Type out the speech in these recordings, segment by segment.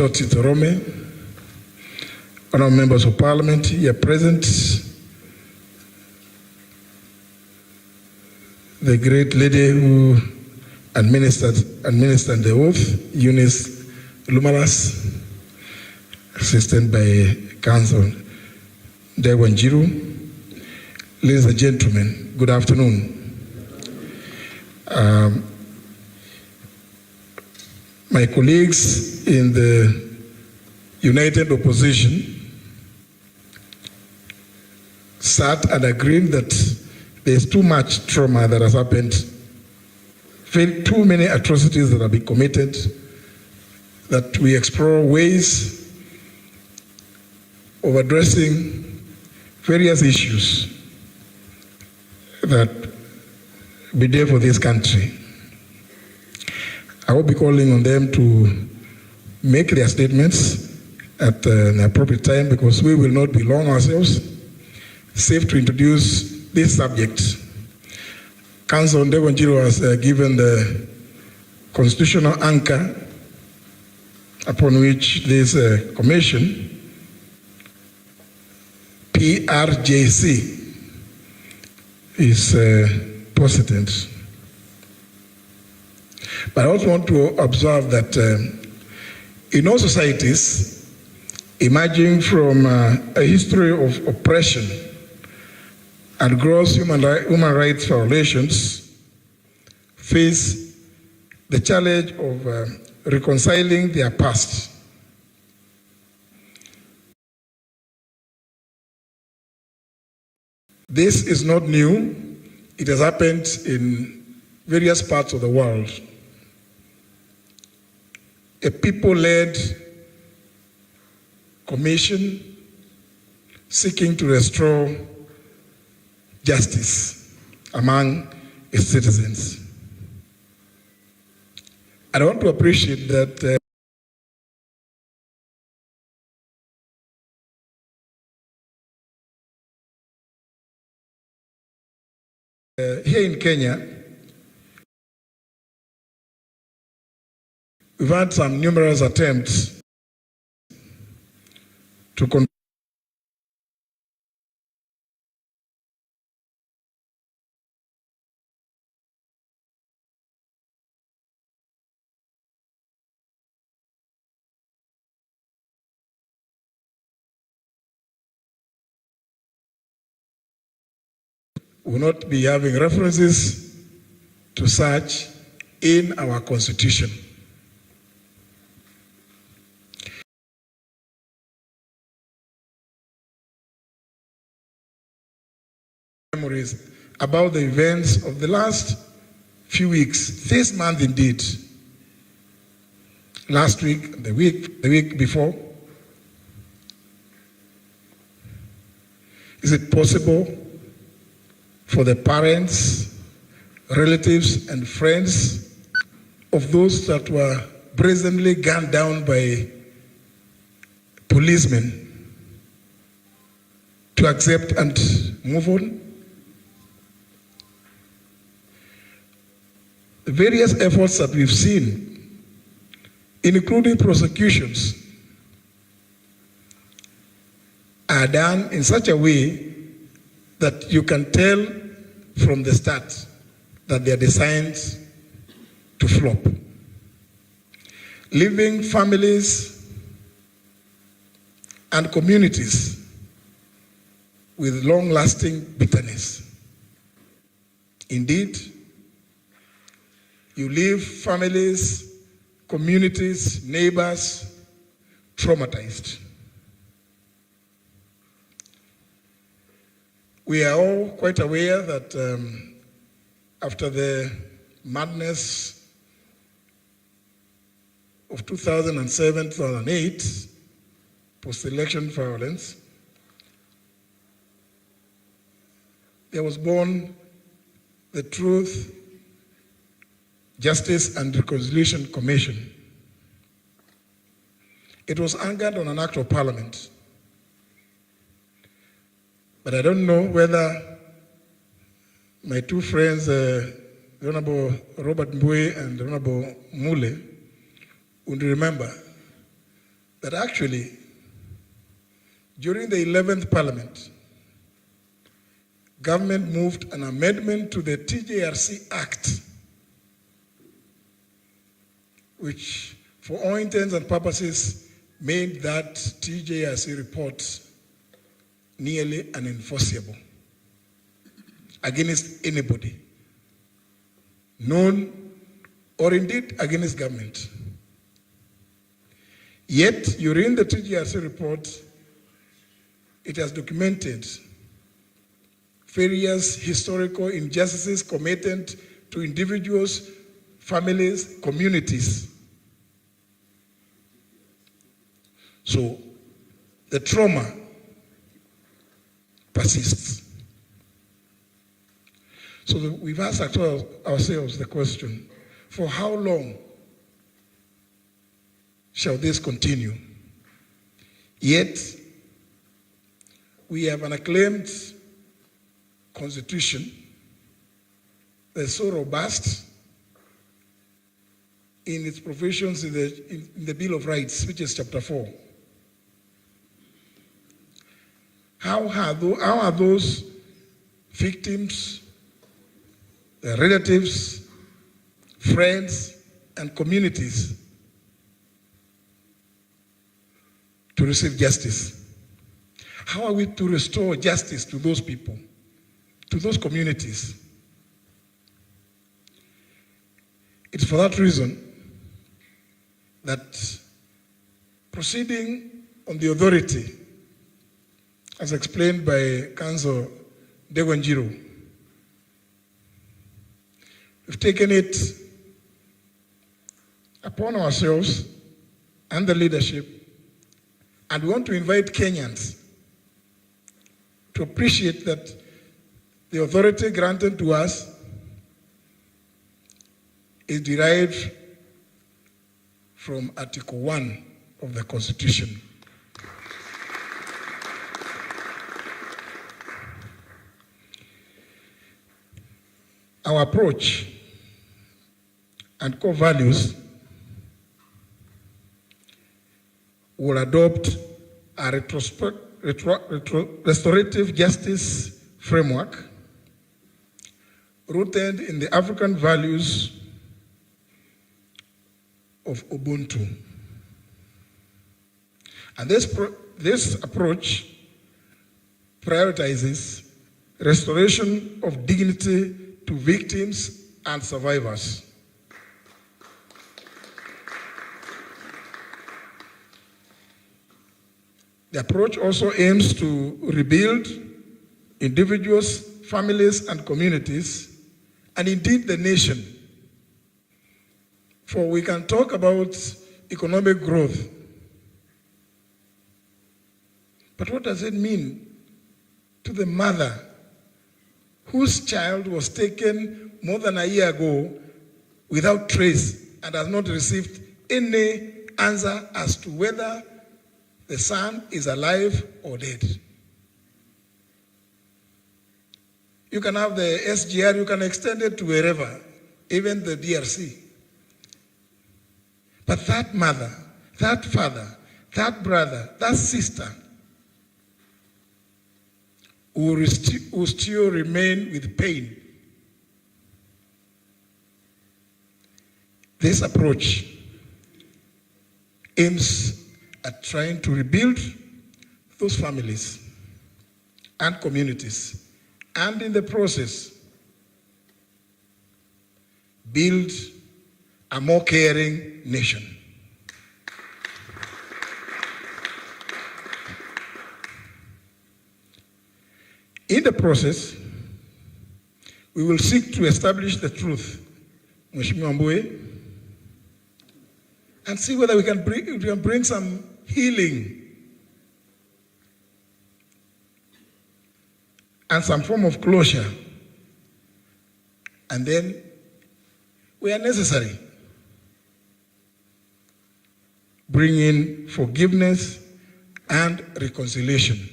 Toti Torome, honorable members of parliament here present, the great lady who administered the oath, Eunice Lumalas, assisted by Council Dewanjiru. Ladies and gentlemen, good afternoon. My colleagues in the United Opposition sat and agreed that there's too much trauma that has happened, too many atrocities that have been committed, that we explore ways of addressing various issues that be there for this country. I will be calling on them to make their statements at an appropriate time because we will not be long ourselves. Safe to introduce this subject. Council Ndewanjiru has given the constitutional anchor upon which this commission, PRJC, is posited. But I also want to observe that in all societies, emerging from a history of oppression and gross human rights violations, face the challenge of reconciling their past. This is not new. It has happened in various parts of the world. A people-led commission seeking to restore justice among its citizens. I want to appreciate that here in Kenya, we've had some numerous attempts to will not be having references to such in our constitution. Memories about the events of the last few weeks, this month indeed, last week, the week before. Is it possible for the parents, relatives, and friends of those that were brazenly gunned down by policemen to accept and move on? The various efforts that we've seen, including prosecutions, are done in such a way that you can tell from the start that they are designed to flop, leaving families and communities with long-lasting bitterness. Indeed, you leave families, communities, neighbors traumatized. We are all quite aware that after the madness of 2007, 2008, post-election violence, there was born the Truth, Justice and Reconciliation Commission. It was anchored on an act of parliament. But I don't know whether my two friends, Honorable Robert Mbui and Honorable Mule, would remember that actually, during the 11th Parliament, government moved an amendment to the TJRC Act, which, for all intents and purposes, made that TJRC report nearly unenforceable against anybody, known or indeed against government. Yet, during the TJRC report, it has documented various historical injustices committed to individuals, families, communities. So, the trauma persists. So we've asked ourselves the question, for how long shall this continue? Yet, we have an acclaimed constitution that's so robust in its provisions in the Bill of Rights, which is chapter 4. How are those victims, their relatives, friends, and communities to receive justice? How are we to restore justice to those people, to those communities? It's for that reason that proceeding on the authority, as explained by Council Dewanjiro, we've taken it upon ourselves and the leadership, and we want to invite Kenyans to appreciate that the authority granted to us is derived from Article 1 of the Constitution. Our approach and core values will adopt a restorative justice framework rooted in the African values of Ubuntu. And this approach prioritizes restoration of dignity to victims and survivors. The approach also aims to rebuild individuals, families, and communities, and indeed the nation. For we can talk about economic growth, but what does it mean to the mother whose child was taken more than a year ago without trace and has not received any answer as to whether the son is alive or dead? You can have the SGR, you can extend it to wherever, even the DRC. But that mother, that father, that brother, that sister will still remain with pain. This approach aims at trying to rebuild those families and communities, and in the process, build a more caring nation. In the process, we will seek to establish the truth, Mheshimiwa Mbue, and see whether we can bring some healing and some form of closure. And then, where necessary, bring in forgiveness and reconciliation.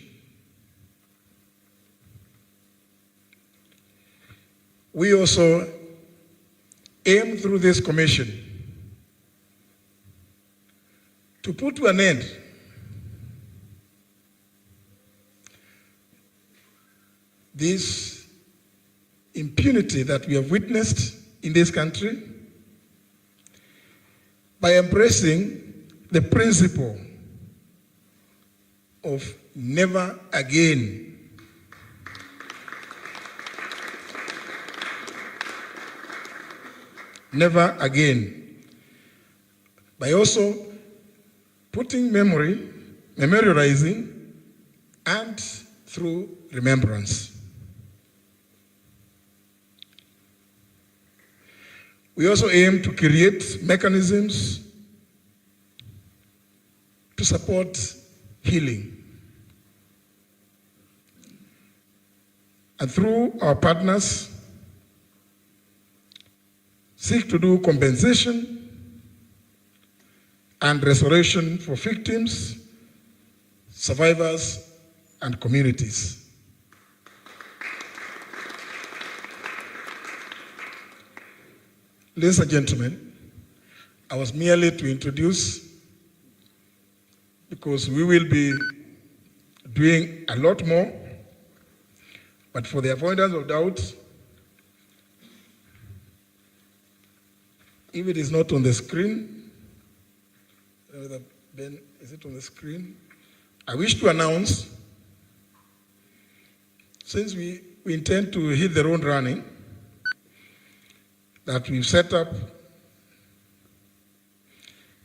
We also aim through this commission to put to an end this impunity that we have witnessed in this country by embracing the principle of never again. Never again. By also putting memorializing, and through remembrance. We also aim to create mechanisms to support healing. And through our partners, seek to do compensation and restoration for victims, survivors, and communities. Ladies and gentlemen, I was merely to introduce, because we will be doing a lot more, but for the avoidance of doubt, if it is not on the screen, Ben, is it on the screen? I wish to announce, since we intend to hit the road running, that we've set up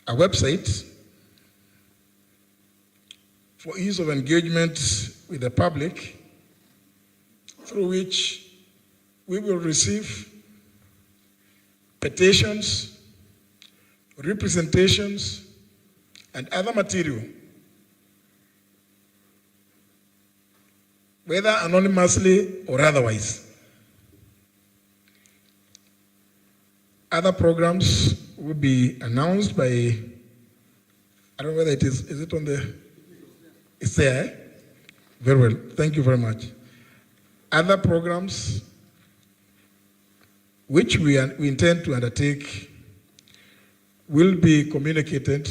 a website for ease of engagement with the public, through which we will receive petitions, representations, and other material, whether anonymously or otherwise. Other programs will be announced by, I don't know whether it is it on the, it's there, eh? Very well, thank you very much. Other programs which we intend to undertake will be communicated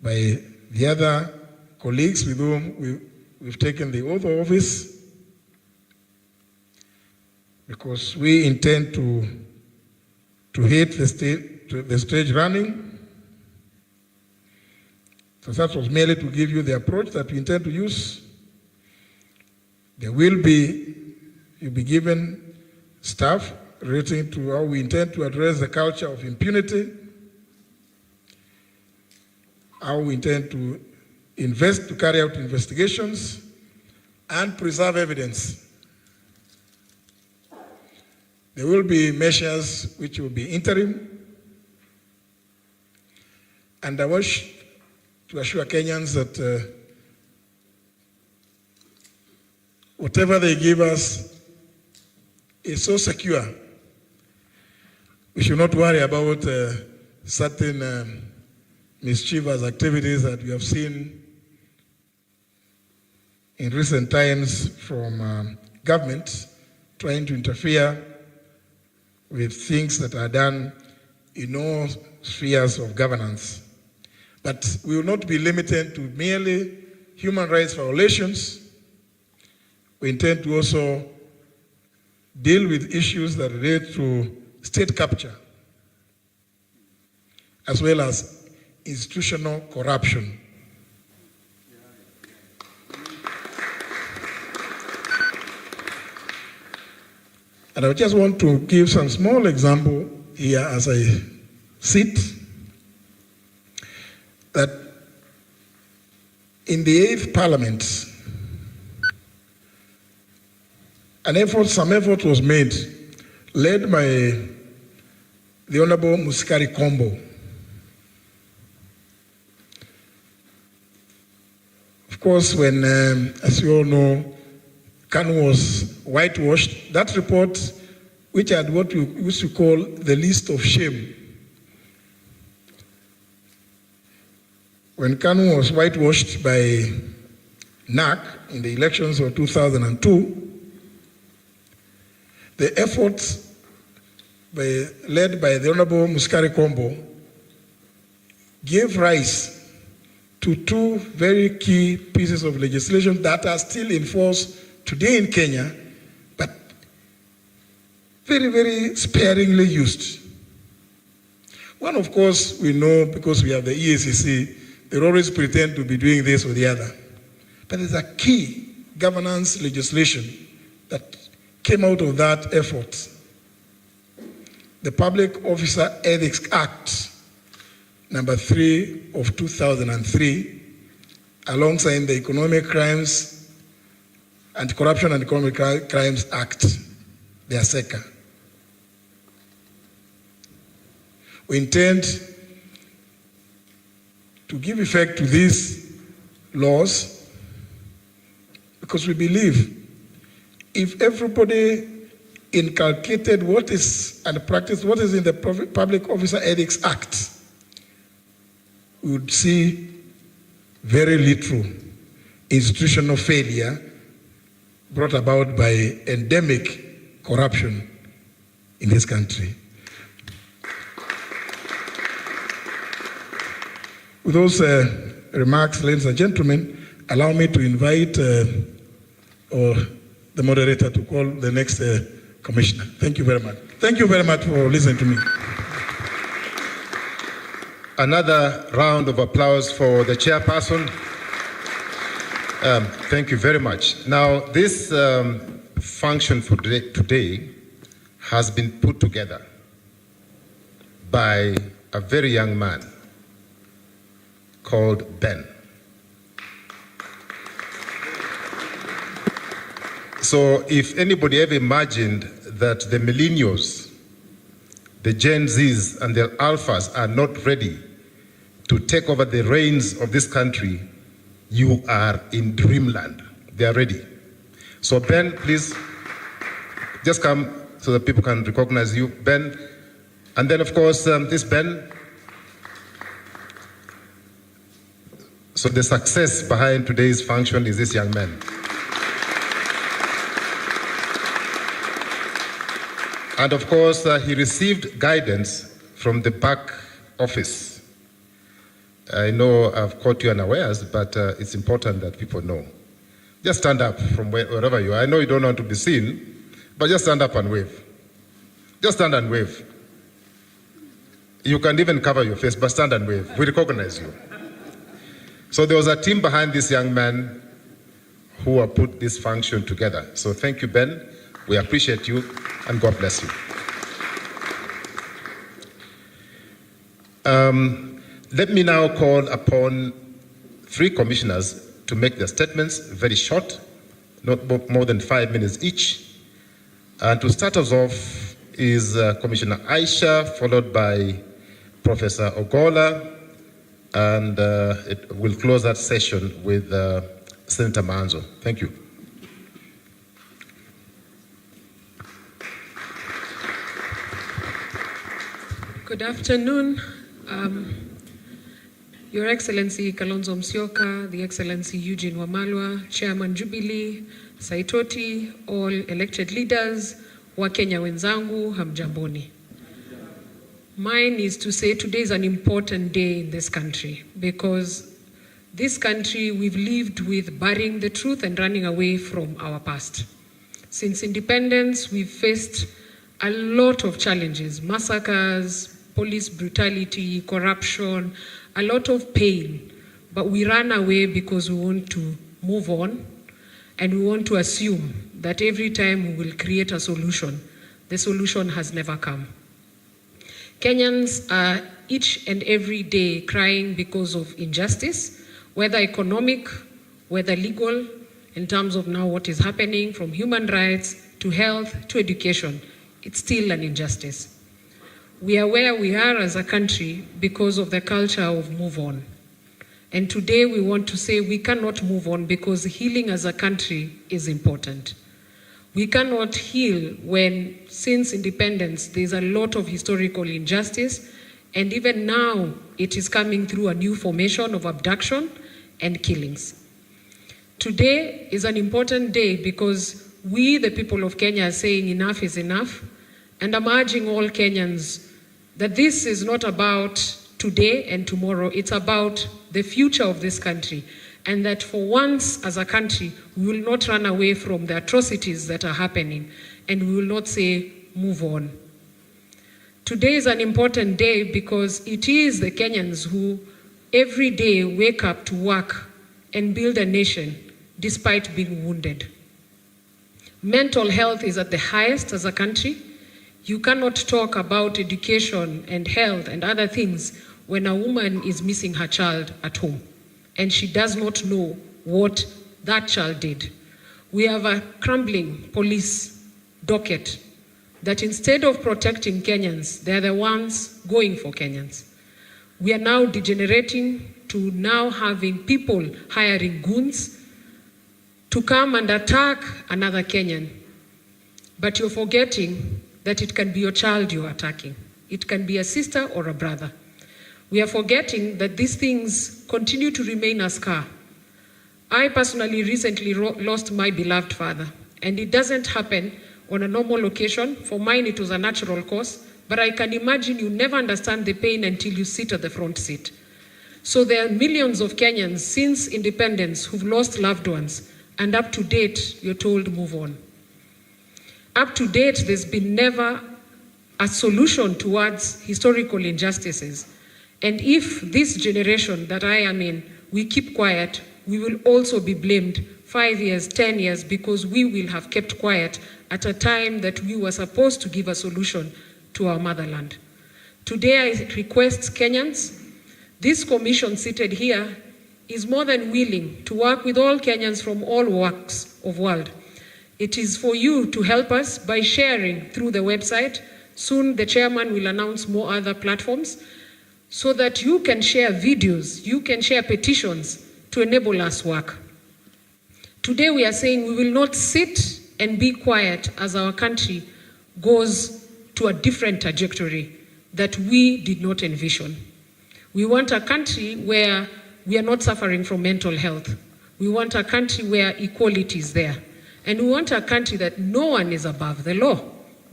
by the other colleagues with whom we've taken the oath of office, because we intend to hit the stage running. So that was merely to give you the approach that we intend to use. You'll be given staff relating to how we intend to address the culture of impunity, how we intend to carry out investigations and preserve evidence. There will be measures which will be interim, and I wish to assure Kenyans that whatever they give us is so secure. We should not worry about certain mischievous activities that we have seen in recent times from government trying to interfere with things that are done in all spheres of governance. But we will not be limited to merely human rights violations. We intend to also deal with issues that relate to state capture, as well as institutional corruption. And I just want to give some small example here as I sit, that in the 8th Parliament, some effort was made, led by the Honorable Musikari Kombo. Of course, when, as you all know, Kanu was whitewashed, that report, which had what we used to call the list of shame. When Kanu was whitewashed by NAC in the elections of 2002, the efforts led by the Honorable Musikari Kombo gave rise to two very key pieces of legislation that are still in force today in Kenya, but very, very sparingly used. One, of course, we know because we have the EACC, they always pretend to be doing this or the other. But there's a key governance legislation that came out of that effort. The Public Officer Ethics Act, number 3 of 2003, alongside the Economic Crimes, Anti-Corruption and Economic Crimes Act, the ASECA. We intend to give effect to these laws because we believe if everybody inculcated what is and practiced what is in the Public Officer Ethics Act, we would see very little institutional failure brought about by endemic corruption in this country. With those remarks, ladies and gentlemen, allow me to invite the moderator to call the next commissioner. Thank you very much. Thank you very much for listening to me. Another round of applause for the chairperson. Thank you very much. Now, this function for today has been put together by a very young man called Ben. So if anybody ever imagined that the millennials, the Gen Zs and the Alphas are not ready to take over the reins of this country, you are in dreamland. They are ready. So Ben, please just come so that people can recognize you. Ben, and then of course this Ben. So the success behind today's function is this young man. And of course, he received guidance from the back office. I know I've caught you unawares, but it's important that people know. Just stand up from wherever you are. I know you don't want to be seen, but just stand up and wave. Just stand and wave. You can even cover your face, but stand and wave. We recognize you. So there was a team behind this young man who have put this function together. So thank you, Ben. We appreciate you, and God bless you. Let me now call upon 3 commissioners to make their statements very short, not more than 5 minutes each. And to start us off is Commissioner Aisha, followed by Professor Ogola, and it will close that session with Senator Manzo. Thank you. Good afternoon. Your Excellency Kalonzo Musyoka, The Excellency Eugene Wamalwa, Chairman Jubilee, Saitoti, all elected leaders, Wakenya wenzangu, hamjamboni. Mine is to say today is an important day in this country because this country we've lived with burying the truth and running away from our past. Since independence, we've faced a lot of challenges, massacres, police brutality, corruption, a lot of pain, but we ran away because we want to move on and we want to assume that every time we will create a solution, the solution has never come. Kenyans are each and every day crying because of injustice, whether economic, whether legal, in terms of now what is happening from human rights to health to education. It's still an injustice. We are where we are as a country because of the culture of move on. And today we want to say we cannot move on because healing as a country is important. We cannot heal when, since independence, there's a lot of historical injustice, and even now it is coming through a new formation of abduction and killings. Today is an important day because we, the people of Kenya, are saying enough is enough, and I'm urging all Kenyans that this is not about today and tomorrow. It's about the future of this country. And that for once as a country, we will not run away from the atrocities that are happening. And we will not say, move on. Today is an important day because it is the Kenyans who every day wake up to work and build a nation despite being wounded. Mental health is at the highest as a country. You cannot talk about education and health and other things when a woman is missing her child at home and she does not know what that child did. We have a crumbling police docket that instead of protecting Kenyans, they're the ones going for Kenyans. We are now degenerating to now having people hiring goons to come and attack another Kenyan. But you're forgetting that it can be your child you're attacking. It can be a sister or a brother. We are forgetting that these things continue to remain a scar. I personally recently lost my beloved father, and it doesn't happen on a normal occasion. For mine, it was a natural cause, but I can imagine you never understand the pain until you sit at the front seat. So there are millions of Kenyans since independence who've lost loved ones, and up to date, you're told move on. Up to date, there's been never a solution towards historical injustices. And if this generation that I am in, we keep quiet, we will also be blamed 5 years, 10 years, because we will have kept quiet at a time that we were supposed to give a solution to our motherland. Today, I request Kenyans, this commission seated here is more than willing to work with all Kenyans from all walks of world. It is for you to help us by sharing through the website. Soon the chairman will announce more other platforms so that you can share videos, you can share petitions to enable us work. Today we are saying we will not sit and be quiet as our country goes to a different trajectory that we did not envision. We want a country where we are not suffering from mental health. We want a country where equality is there. And we want a country that no one is above the law.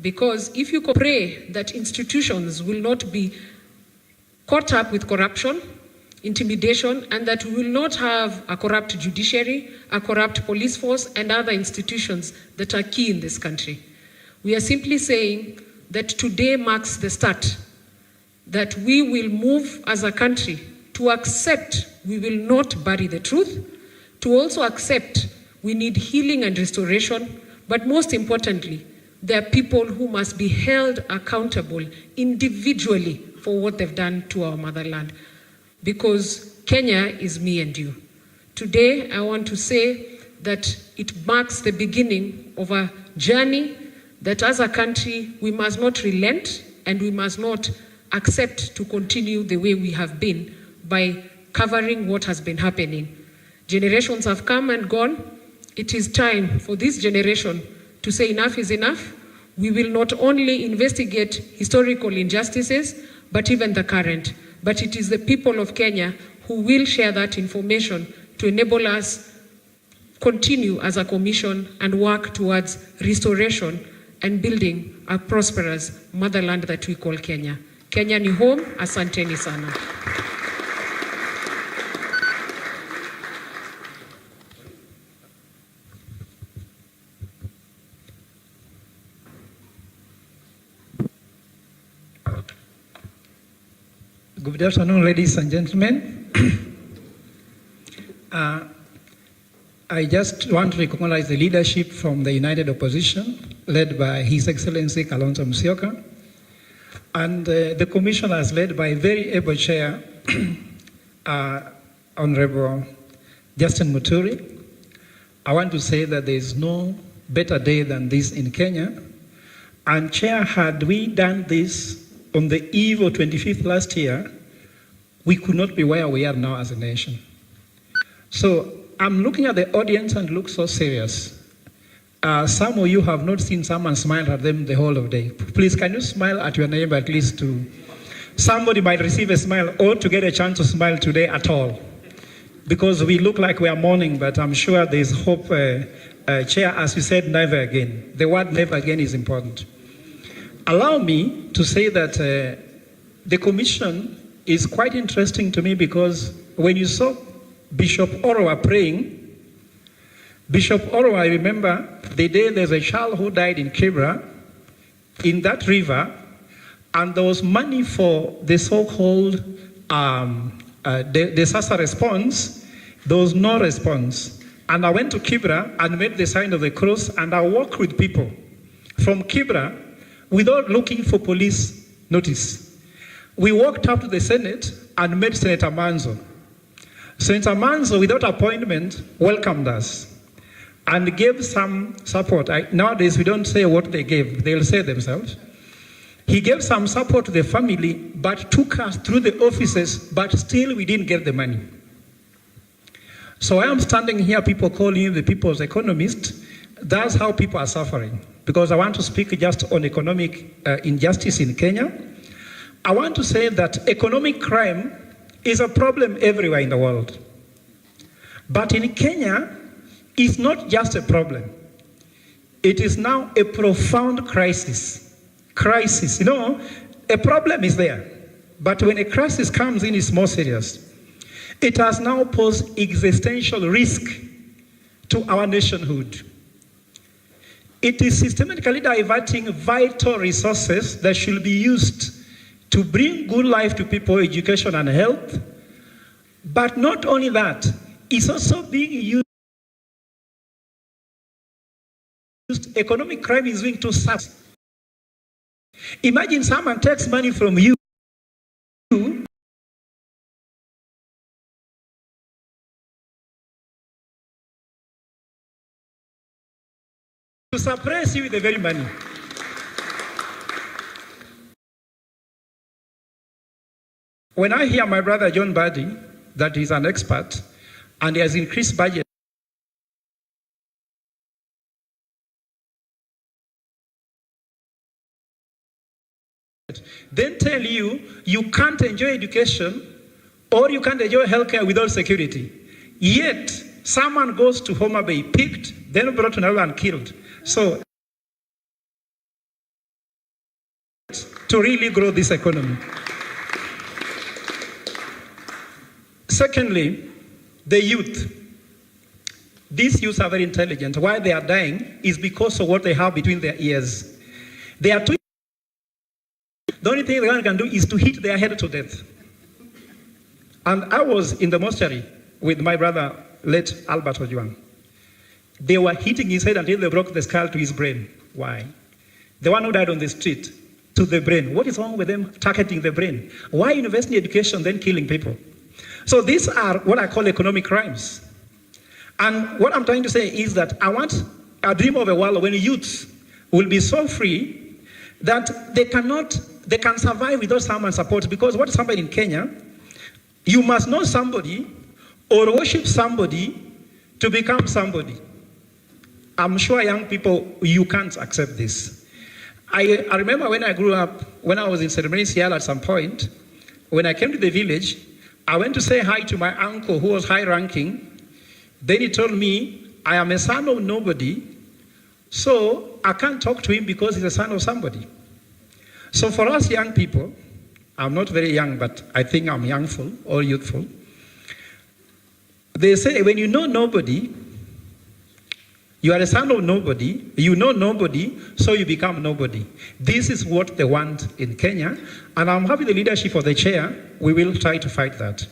Because if you pray that institutions will not be caught up with corruption, intimidation, and that we will not have a corrupt judiciary, a corrupt police force, and other institutions that are key in this country. We are simply saying that today marks the start, that we will move as a country to accept we will not bury the truth, to also accept we need healing and restoration, but most importantly, there are people who must be held accountable individually for what they've done to our motherland. Because Kenya is me and you. Today, I want to say that it marks the beginning of a journey that as a country, we must not relent and we must not accept to continue the way we have been by covering what has been happening. Generations have come and gone. It is time for this generation to say enough is enough. We will not only investigate historical injustices, but even the current. But it is the people of Kenya who will share that information to enable us continue as a commission and work towards restoration and building a prosperous motherland that we call Kenya. Kenya ni home, asanteni sana. Good afternoon, ladies and gentlemen. I just want to recognize the leadership from the United Opposition, led by His Excellency Kalonzo Musyoka, and the commissioners led by very able chair, Honorable Justin Muturi. I want to say that there is no better day than this in Kenya. And Chair, had we done this on the eve of 25th last year, we could not be where we are now as a nation. So I'm looking at the audience and look so serious. Some of you have not seen someone smile at them the whole of the day. Please, can you smile at your neighbor at least to... Somebody might receive a smile or to get a chance to smile today at all. Because we look like we are mourning, but I'm sure there's hope. Chair, as you said, never again. The word never again is important. Allow me to say that the commission is quite interesting to me because when you saw Bishop Orwa praying, Bishop Orwa, I remember the day there's a child who died in Kibra, in that river, and there was money for the so-called disaster response. There was no response. And I went to Kibra and made the sign of the cross, and I walked with people from Kibra without looking for police notice. We walked up to the Senate and met Senator Manzo. Senator Manzo, without appointment, welcomed us and gave some support. Nowadays, we don't say what they gave. They'll say themselves. He gave some support to the family, but took us through the offices, but still we didn't get the money. So I am standing here, people calling him the people's economist. That's how people are suffering. Because I want to speak just on economic injustice in Kenya. I want to say that economic crime is a problem everywhere in the world. But in Kenya, it's not just a problem. It is now a profound crisis. Crisis, a problem is there. But when a crisis comes in, it's more serious. It has now posed existential risk to our nationhood. It is systematically diverting vital resources that should be used to bring good life to people, education and health. But not only that, it's also being used. Economic crime is going to start. Imagine someone takes money from you to suppress you with the very money. When I hear my brother John Buddy, that he's an expert, and he has increased budget, then tell you, you can't enjoy education or you can't enjoy healthcare without security. Yet, someone goes to Homa Bay, picked, then brought to Nairobi and killed. So, to really grow this economy. Secondly, the youth. These youths are very intelligent. Why they are dying is because of what they have between their ears. They are too. The only thing the one can do is to hit their head to death. And I was in the mortuary with my brother, late Albert Ojwang. They were hitting his head until they broke the skull to his brain. Why? The one who died on the street, to the brain. What is wrong with them targeting the brain? Why university education then killing people? So these are what I call economic crimes. And what I'm trying to say is that I want a dream of a world when youths will be so free that they can survive without someone's support. Because what is happening in Kenya, you must know somebody or worship somebody to become somebody. I'm sure young people, you can't accept this. I remember when I grew up, when I was in Testimonies here at some point, when I came to the village, I went to say hi to my uncle who was high ranking. Then he told me, I am a son of nobody, so I can't talk to him because he's a son of somebody. So for us young people, I'm not very young, but I think I'm youngful or youthful. They say when you know nobody, you are a son of nobody, you know nobody, so you become nobody. This is what they want in Kenya, and I'm happy the leadership of the chair, we will try to fight that.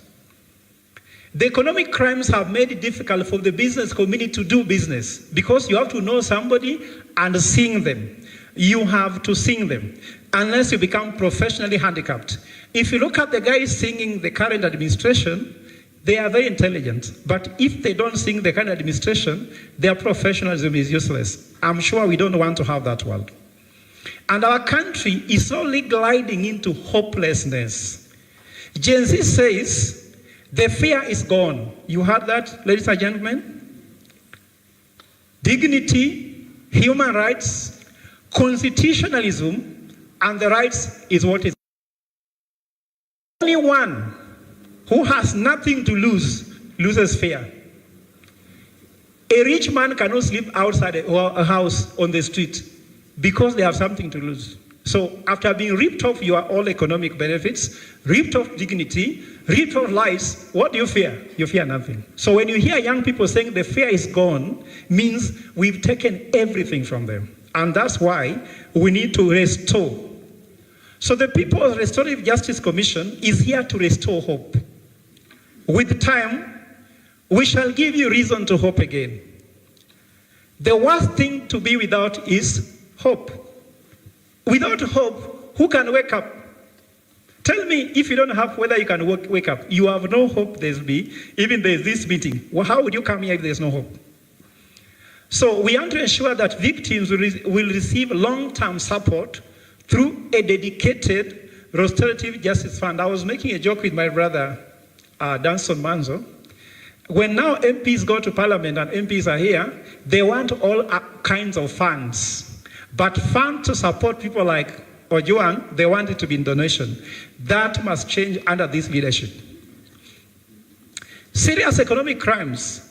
The economic crimes have made it difficult for the business community to do business because you have to know somebody and sing them. You have to sing them unless you become professionally handicapped. If you look at the guys singing the current administration, they are very intelligent, but if they don't sing the current administration, their professionalism is useless. I'm sure we don't want to have that world. And our country is slowly gliding into hopelessness. Gen Z says, the fear is gone. You heard that, ladies and gentlemen? Dignity, human rights, constitutionalism, and the rights is what is. Only one who has nothing to lose, loses fear. A rich man cannot sleep outside a house on the street because they have something to lose. So after being ripped of your all economic benefits, ripped of dignity, ripped of lives, what do you fear? You fear nothing. So when you hear young people saying the fear is gone, means we've taken everything from them. And that's why we need to restore. So the People's Restorative Justice Commission is here to restore hope. With time, we shall give you reason to hope again. The worst thing to be without is hope. Without hope, who can wake up? Tell me, if you don't have whether you can wake up, you have no hope there's be, even there's this meeting. Well, how would you come here if there's no hope? So we want to ensure that victims will receive long-term support through a dedicated restorative justice fund. I was making a joke with my brother, Danson Manzo. When now MPs go to parliament and MPs are here, they want all kinds of funds. But funds to support people like Ojuang, they want it to be in donation. That must change under this leadership. Serious economic crimes,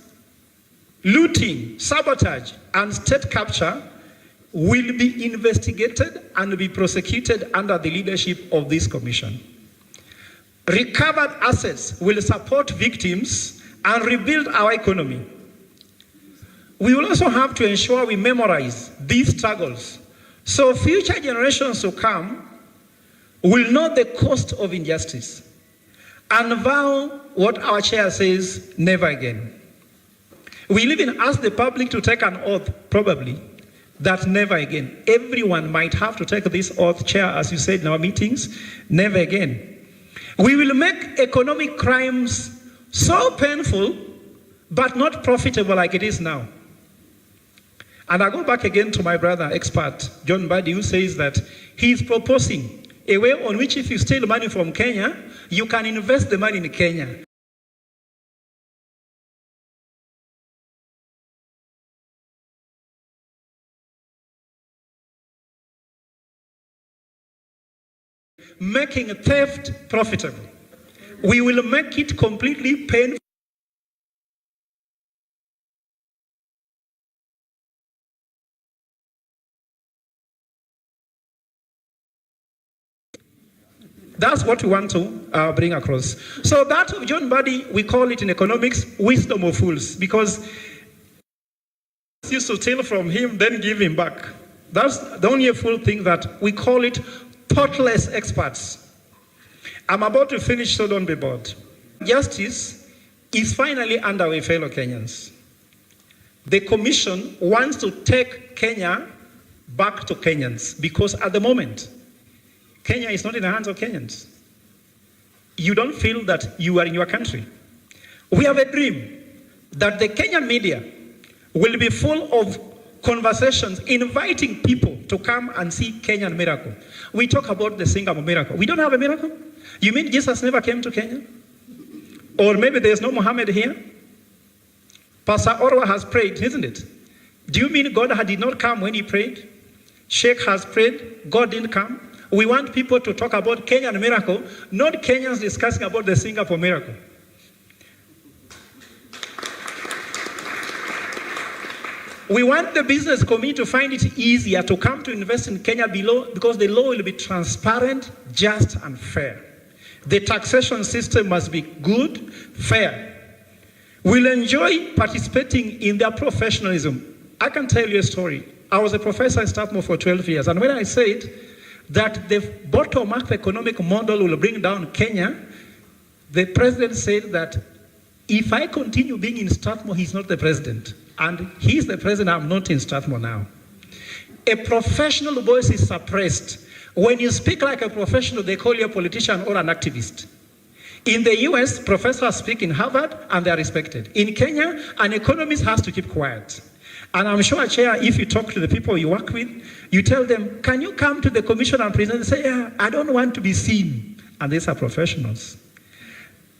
looting, sabotage, and state capture will be investigated and be prosecuted under the leadership of this commission. Recovered assets will support victims and rebuild our economy. We will also have to ensure we memorize these struggles so future generations to come will know the cost of injustice and vow what our chair says, never again. We even ask the public to take an oath, probably, that never again. Everyone might have to take this oath, Chair, as you said in our meetings, never again. We will make economic crimes so painful, but not profitable like it is now. And I go back again to my brother, expert, John Mbadi, who says that he's proposing a way on which if you steal money from Kenya, you can invest the money in Kenya. Making theft profitable. We will make it completely painful. That's what we want to bring across. So that of John Mbadi, we call it in economics, wisdom of fools, because used to steal from him, then give him back. That's the only fool thing that we call it thoughtless experts. I'm about to finish, so don't be bored. Justice is finally underway, fellow Kenyans. The commission wants to take Kenya back to Kenyans because at the moment, Kenya is not in the hands of Kenyans. You don't feel that you are in your country. We have a dream that the Kenyan media will be full of conversations inviting people to come and see Kenyan miracle. We talk about the Singapore miracle. We don't have a miracle? You mean Jesus never came to Kenya? Or maybe there's no Muhammad here? Pastor Orwa has prayed, isn't it? Do you mean God did not come when he prayed? Sheikh has prayed, God didn't come? We want people to talk about Kenyan miracle, not Kenyans discussing about the Singapore miracle. We want the business community to find it easier to come to invest in Kenya below because the law will be transparent, just, and fair. The taxation system must be good, fair. We'll enjoy participating in their professionalism. I can tell you a story. I was a professor in Strathmore for 12 years, and when I said that the bottom-up economic model will bring down Kenya, the president said that if I continue being in Strathmore, he's not the president. And he's the president, I'm not in Strathmore now. A professional voice is suppressed. When you speak like a professional, they call you a politician or an activist. In the US, professors speak in Harvard and they are respected. In Kenya, an economist has to keep quiet. And I'm sure, Chair, if you talk to the people you work with, you tell them, can you come to the commission and present? They say, yeah, I don't want to be seen. And these are professionals.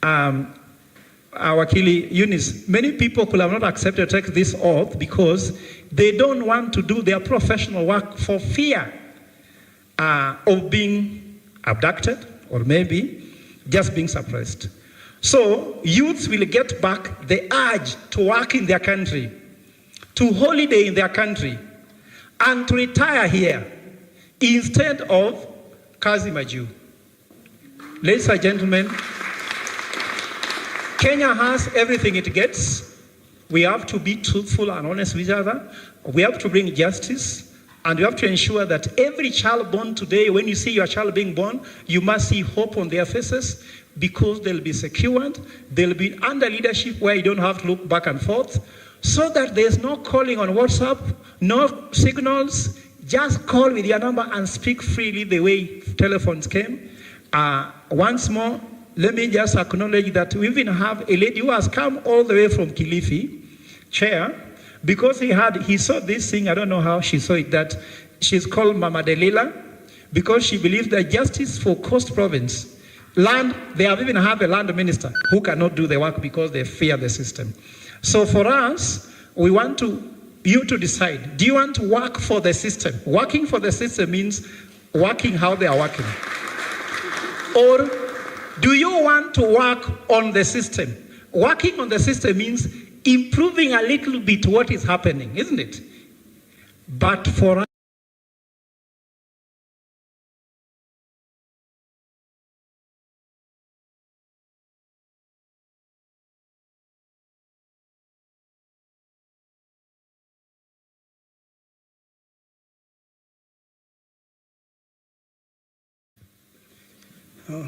Our Wakili Eunice, many people could have not accepted to take this oath because they don't want to do their professional work for fear of being abducted or maybe just being suppressed. So youths will get back the urge to work in their country, to holiday in their country, and to retire here. instead of kazi majuu. Ladies and gentlemen, Kenya has everything it gets. We have to be truthful and honest with each other. We have to bring justice, and we have to ensure that every child born today, when you see your child being born, you must see hope on their faces, because they'll be secured, they'll be under leadership where you don't have to look back and forth, so that there's no calling on WhatsApp, no signals. Just call with your number and speak freely the way telephones came. Once more, let me just acknowledge that we even have a lady who has come all the way from Kilifi, Chair, because he saw this thing, I don't know how she saw it, that she's called Mama Delila, because she believes that justice for Coast Province, land, they have even have a land minister who cannot do the work because they fear the system. So for us, we want you to decide, do you want to work for the system? Working for the system means working how they are working. Or do you want to work on the system? Working on the system means improving a little bit what is happening, isn't it? But for us,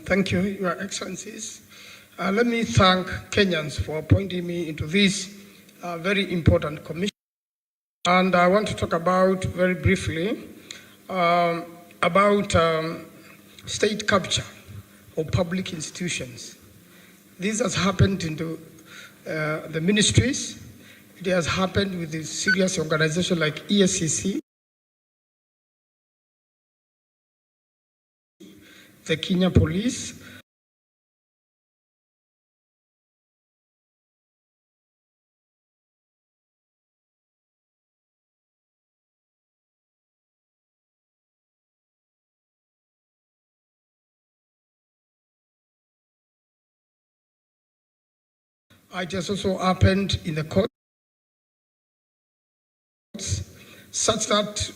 Thank you, Your Excellencies. Let me thank Kenyans for appointing me into this very important commission. And I want to talk about, very briefly, about state capture of public institutions. This has happened in the ministries. It has happened with the serious organization like ESCC, the Kenya Police, it has also happened in the courts, such that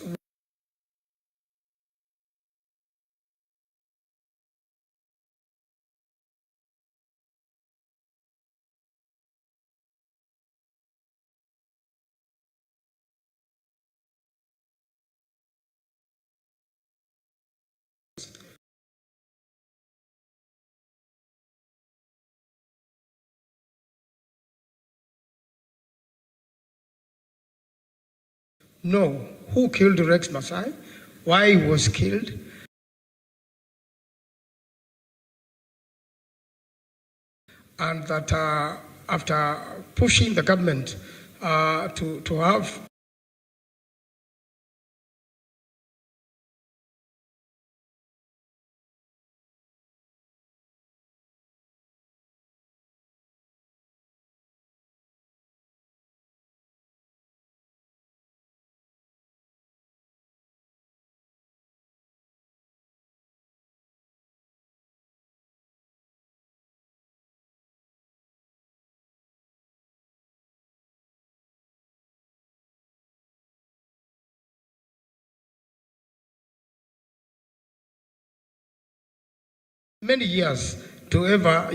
know who killed Rex Masai, why he was killed, and that after pushing the government to have many years to ever,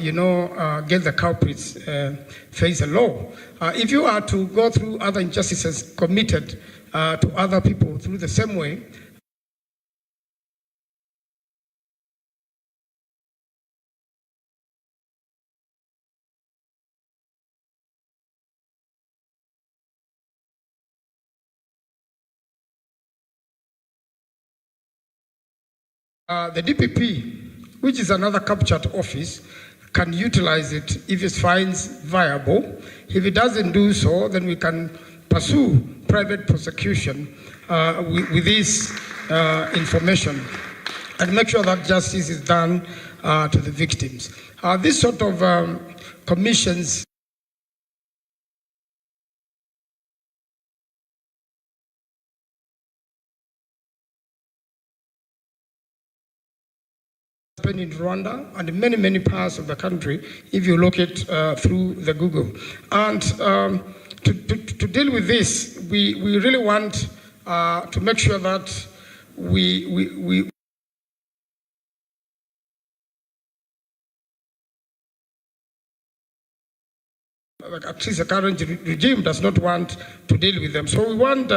get the culprits face the law. If you are to go through other injustices committed to other people through the same way, the DPP, which is another captured office, can utilize it if it finds viable. If it doesn't do so, then we can pursue private prosecution with this information and make sure that justice is done to the victims. This sort of commissions in Rwanda and many, many parts of the country, if you look it through the Google. And to deal with this, we really want to make sure that we at least the current regime does not want to deal with them. So we want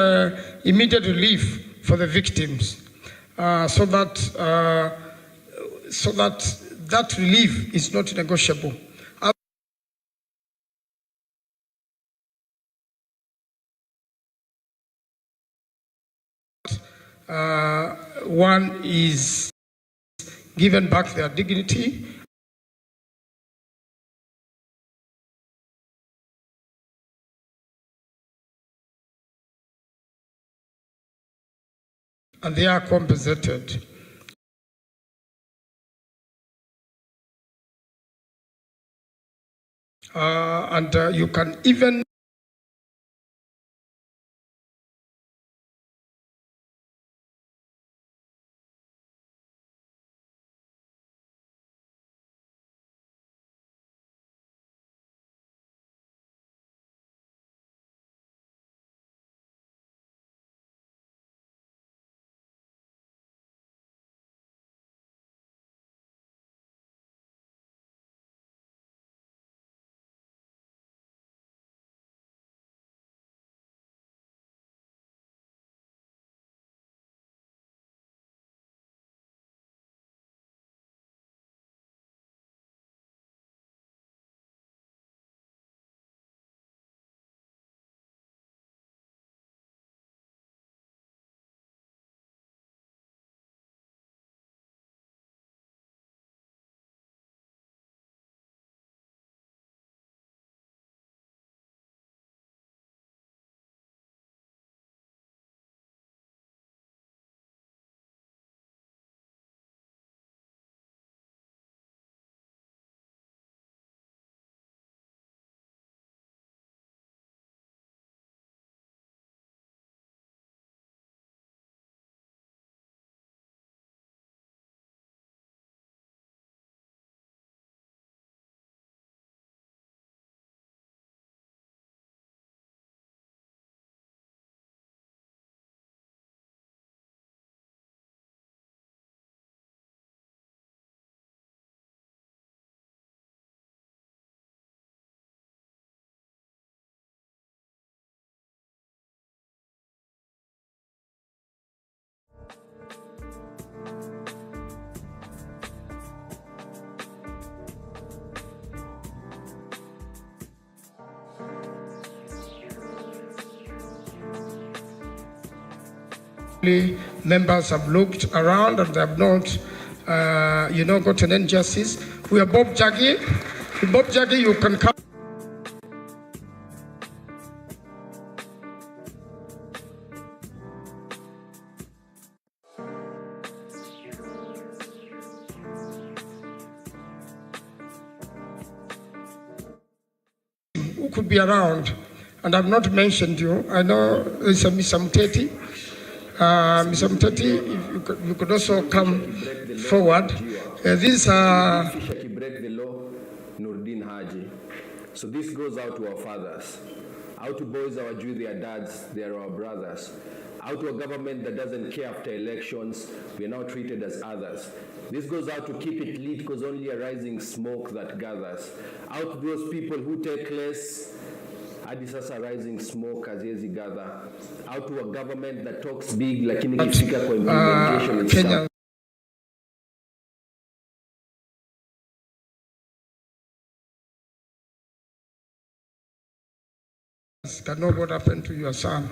immediate relief for the victims, so that relief is not negotiable. One is given back their dignity. And they are compensated. You can even members have looked around and they have not, gotten any justice. We are Bob Jaggi. Bob Jaggi, you can come. Who could be around? And I've not mentioned you. I know there's a Mr. Mteti. Mr. Mteti, if you could also come forward. These are... break the law, Nurdin Haji. So this goes out to our fathers. Out to boys our Jew, their dads, they are our brothers. Out to a government that doesn't care after elections, we are now treated as others. This goes out to keep it lit because only a rising smoke that gathers. Out to those people who take less, hadi sasa rising smoke haziwezi gather. Out to a government that talks big lakini ikifika kwa implementation Kenya. Can know what happened to your son.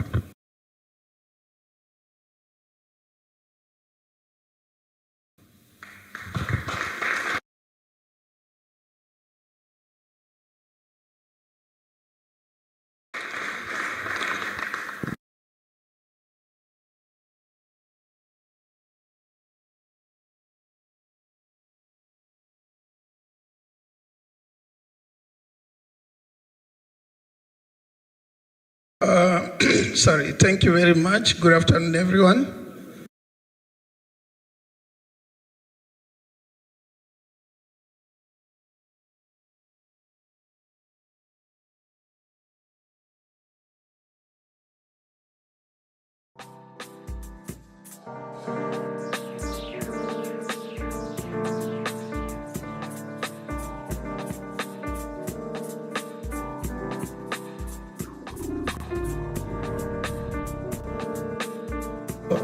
Sorry, thank you very much. Good afternoon, everyone.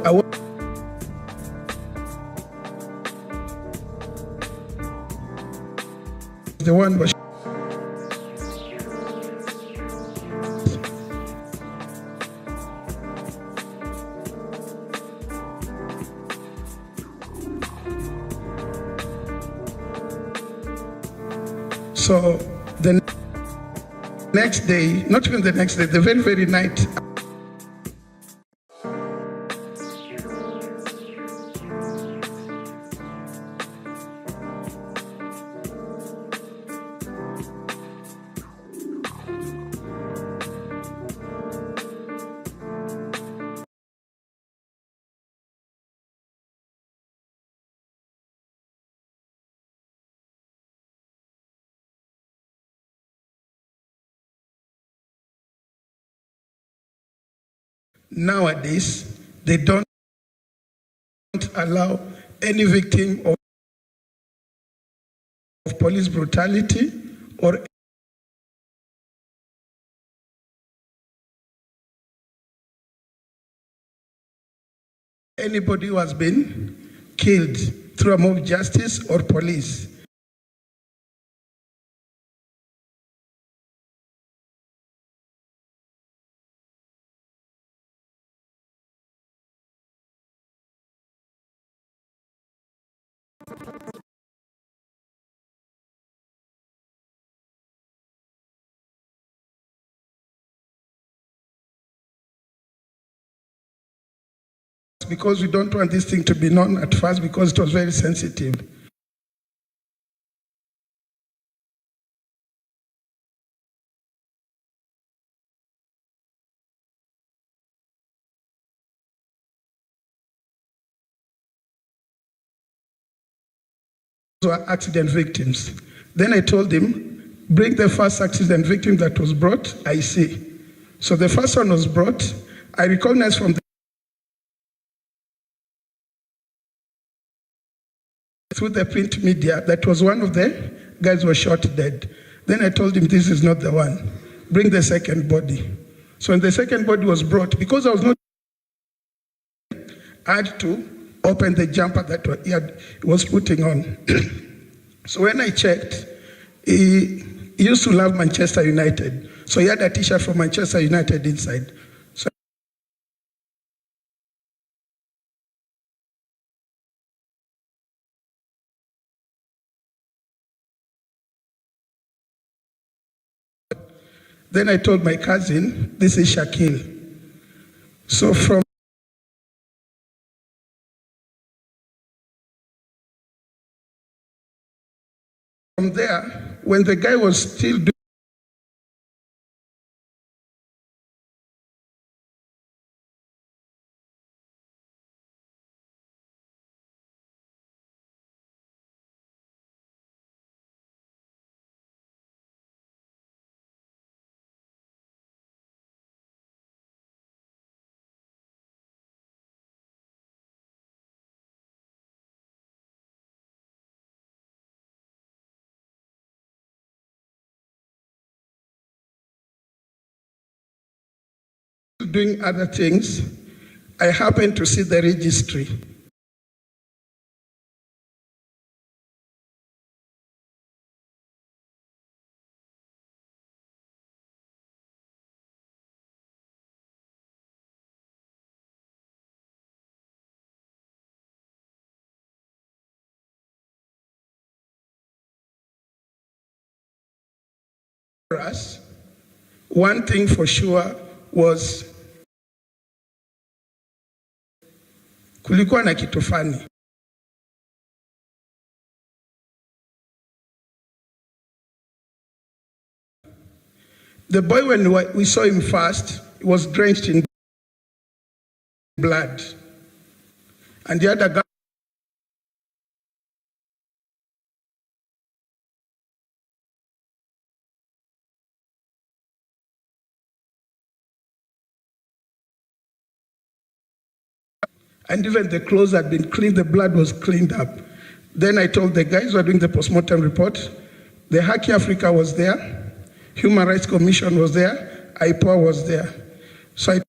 I was the one was so the next day, not even the next day, the very, very night. Nowadays, they don't allow any victim of police brutality or anybody who has been killed through a mob justice or police. Because we don't want this thing to be known at first because it was very sensitive. Were accident victims. Then I told him, bring the first accident victim that was brought, I see. So the first one was brought. I recognized from through the print media that was one of the guys who was shot dead. Then I told him this is not the one. Bring the second body. So when the second body was brought, because I was not, I had to open the jumper that he was putting on. So when I checked, he used to love Manchester United. So he had a t-shirt from Manchester United inside. So then I told my cousin, this is Shakil. So from there, when the guy was still doing other things, I happened to see the registry. For us, one thing for sure was kulikuwa na kitu fani. The boy, when we saw him first, he was drenched in blood. And the other guy and even the clothes had been cleaned, the blood was cleaned up. Then I told the guys who were doing the postmortem report, the Haki Africa was there, Human Rights Commission was there, IPOA was there. So I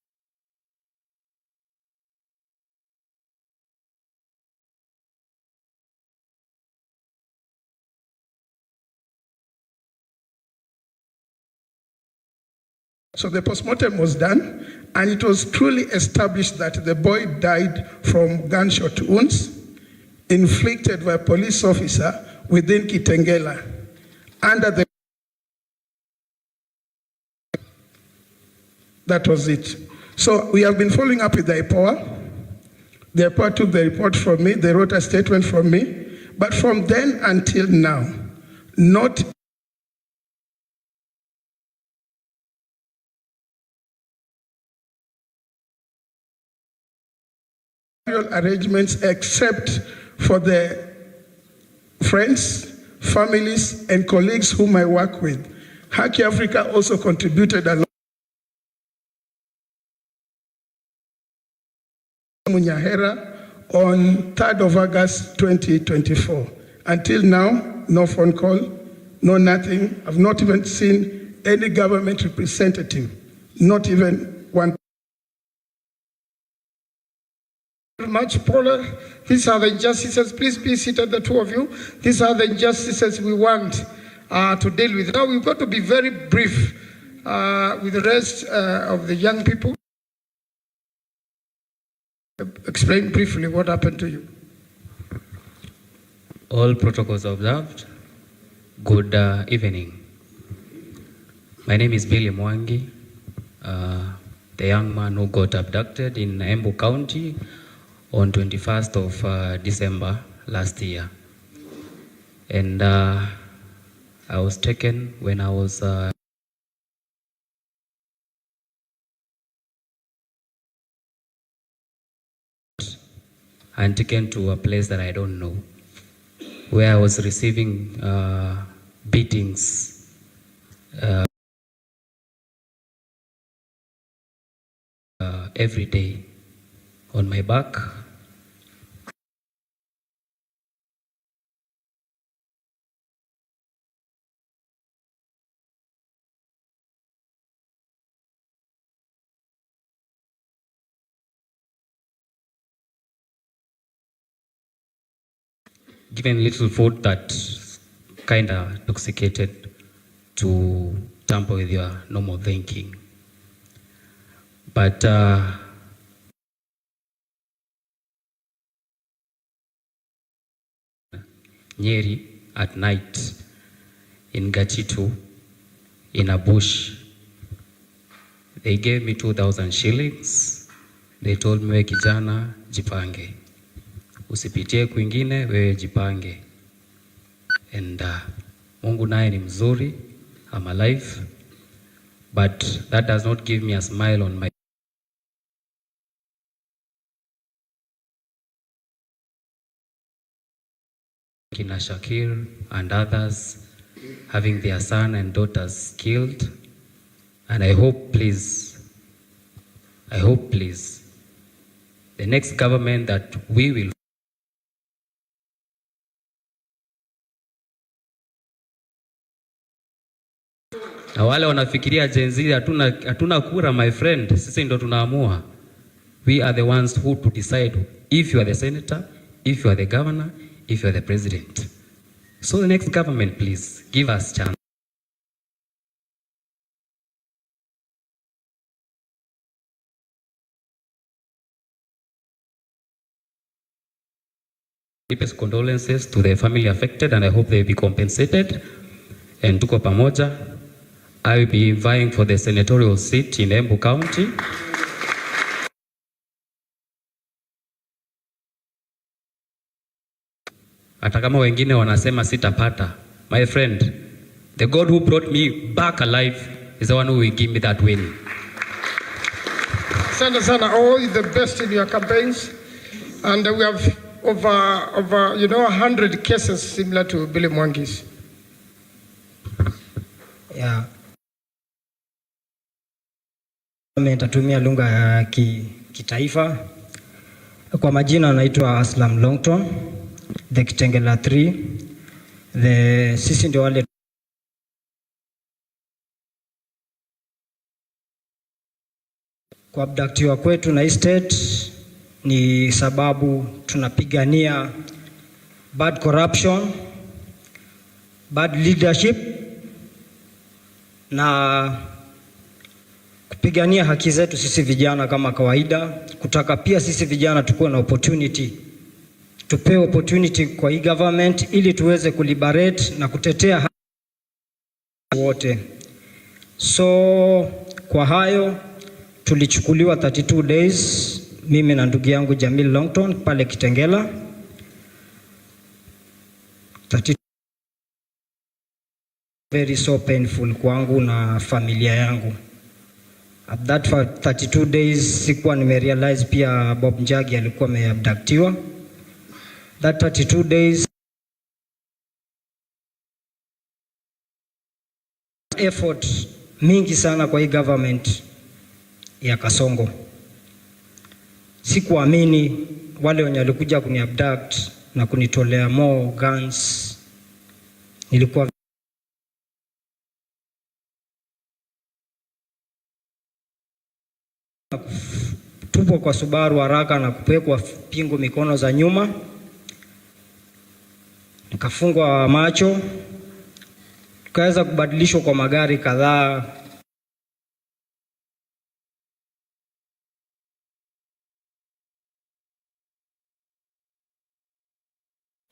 So the postmortem was done, and it was truly established that the boy died from gunshot wounds inflicted by a police officer within Kitengela under the... That was it. So we have been following up with the IPOA. The IPOA took the report from me. They wrote a statement from me. But from then until now, not arrangements except for the friends, families, and colleagues whom I work with. Haki Africa also contributed a lot. Munyahera on 3rd of August 2024. Until now, no phone call, no nothing. I've not even seen any government representative, not even one. Very much, Paula. These are the injustices. Please be seated, the two of you. These are the injustices we want to deal with. Now we've got to be very brief with the rest of the young people. Explain briefly what happened to you. All protocols observed. Good evening. My name is Billy Mwangi, the young man who got abducted in Embu County on 21st of December last year. And I was taken when I was and taken to a place that I don't know, where I was receiving beatings every day on my back. Given little food that kind of intoxicated to tamper with your normal thinking. But Nyeri at night in Gatitu in a bush, they gave me 2,000 shillings. They told me, we kijana jipange, usipitie kwingine, wewe jipange. And Mungu naye ni mzuri, I'm alive, but that does not give me a smile on my Kina Shakir and others having their son and daughters killed. And I hope please, the next government that we will na wale wanafikiria Gen Z hatuna kura, my friend, sisi ndo tunaamua. We are the ones who to decide if you are the senator, if you are the governor, if you are the president. So the next government, please give us chance. Deepest condolences to the family affected, and I hope they will be compensated. And tuko pamoja. I will be vying for the senatorial seat in Embu County. Hata kama wengine wanasema sitapata, my friend, the God who brought me back alive is the one who will give me that win. Send us all the best in your campaigns, and we have over 100 cases similar to Billy Mwangi's. Yeah. Nitatumia lugha ya kitaifa. Kwa majina anaitwa Aslam Longton, the Kitengela 3. Sisi ndio wale kwa abductiwa kwetu na state ni sababu tunapigania bad corruption, bad leadership na kupigania haki zetu sisi vijana kama kawaida, kutaka pia sisi vijana tukuwe na opportunity, tupewe opportunity kwa hii government ili tuweze kuliberate na kutetea haki wote. So kwa hayo tulichukuliwa 32 days mimi na ndugu yangu Jamil Longton pale Kitengela. 32 very so painful kwangu na familia yangu. At that 32 days sikuwa nimerealize pia Bob Njagi alikuwa ameabductiwa. That 32 days effort mingi sana kwa hii government ya Kasongo. Sikuamini wale wenye walikuja kuniabduct na kunitolea more guns. Nilikuwa tupo kwa Subaru haraka na kupekwa pingu mikono za nyuma, nikafungwa macho, tukaweza kubadilishwa kwa magari kadhaa.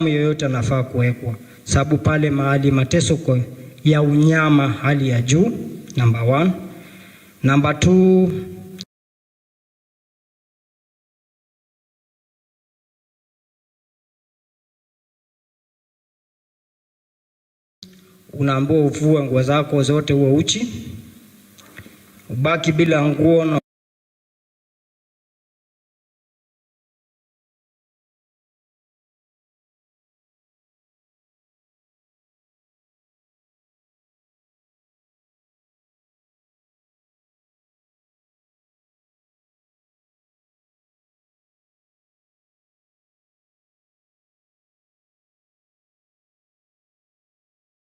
Yoyote anafaa kuwekwa, sababu pale mahali mateso kwa ya unyama hali ya juu, number 1. Number 2, unaambiwa uvue nguo zako zote uwe uchi, ubaki bila nguo na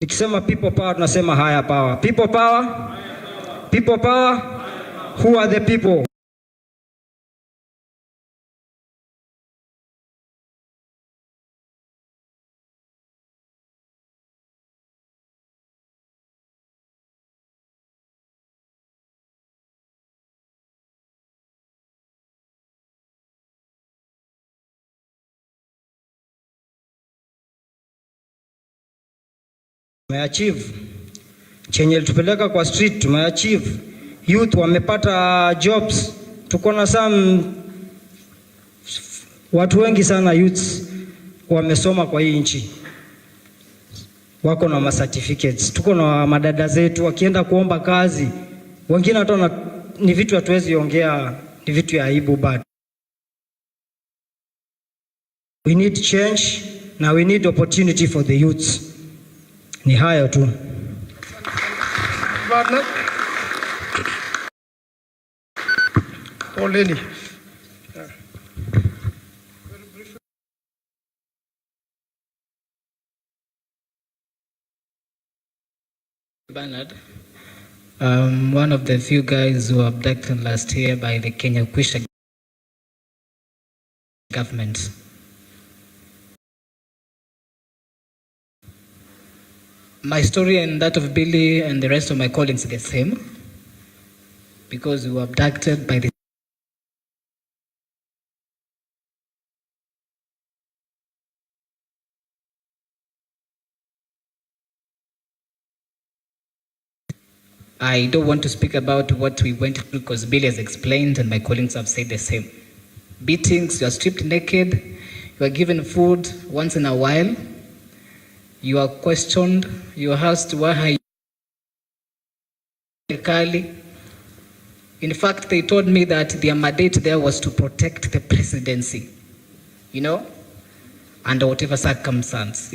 nikisema people power tunasema higher power. People power? People power? Who are the people? Tumeachieve chenye tupeleka kwa street, tumeachieve. Youth wamepata jobs, tuko na some watu wengi sana youths wamesoma kwa hii nchi, wako na ma certificates. Tuko na madada zetu wakienda kuomba kazi, wengine hata ni vitu hatuwezi ongea, ni vitu ya aibu, but we need change na we need opportunity for the youths. Ni hayo tu. Poleni. Bernard, one of the few guys who were abducted last year by the Kenya Kwisha government. My story and that of Billy and the rest of my colleagues is the same, because we were abducted by the I don't want to speak about what we went through because Billy has explained and my colleagues have said the same. Beatings, you are stripped naked, you are given food once in a while, you are questioned, you are asked why Kali. In fact, they told me that their mandate there was to protect the presidency, under whatever circumstance.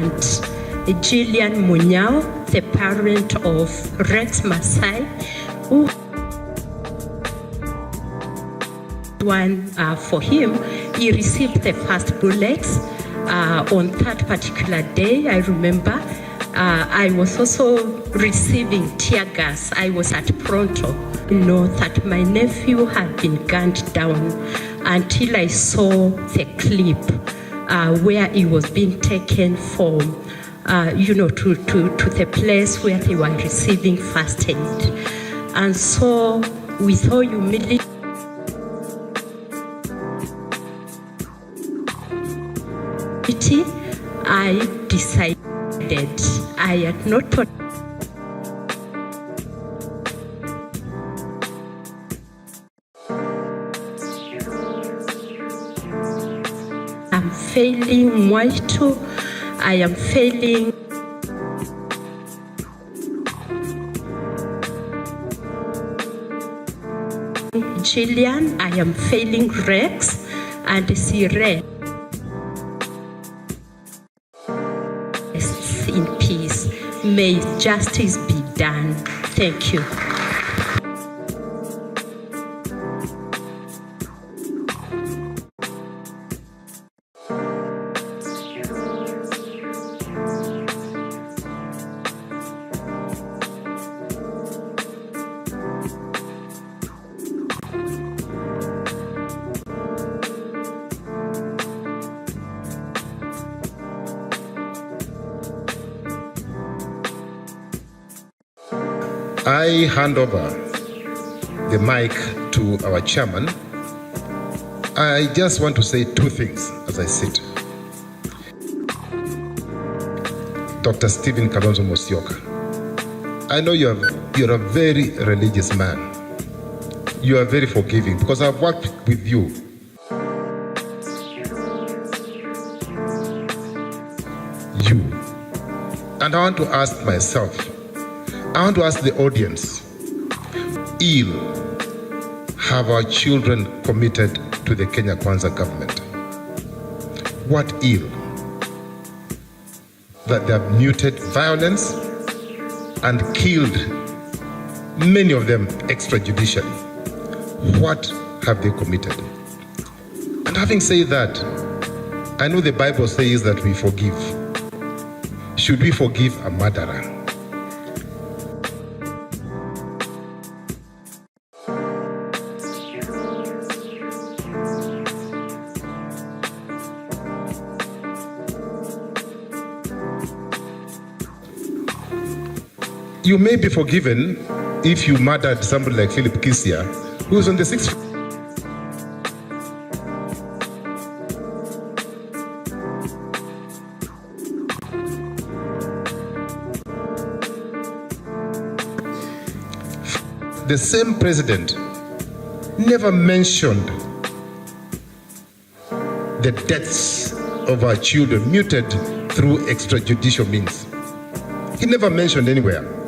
and Gillian Munyao, the parent of Rex Masai, who for him, he received the first bullets on that particular day. I remember I was also receiving tear gas. I was at Pronto. You know that my nephew had been gunned down until I saw the clip where he was being taken from, to the place where they were receiving first aid. And so, with all humility, I decided I had not thought I'm failing Mwaitu, I am failing Gillian, I am failing Rex and Sire. In peace. May justice be done. Thank you. I hand over the mic to our chairman. I just want to say two things as I sit. Dr. Stephen Kalonzo Musyoka, I know you're a very religious man. You are very forgiving because I've worked with you. And I want to ask myself, I want to ask the audience, ill have our children committed to the Kenya Kwanza government? What ill? That they have muted violence and killed many of them extrajudicially. What have they committed? And having said that, I know the Bible says that we forgive. Should we forgive a murderer? You may be forgiven if you murdered somebody like Philip Kisia, who was on the 6th. The same president never mentioned the deaths of our children muted through extrajudicial means. He never mentioned anywhere.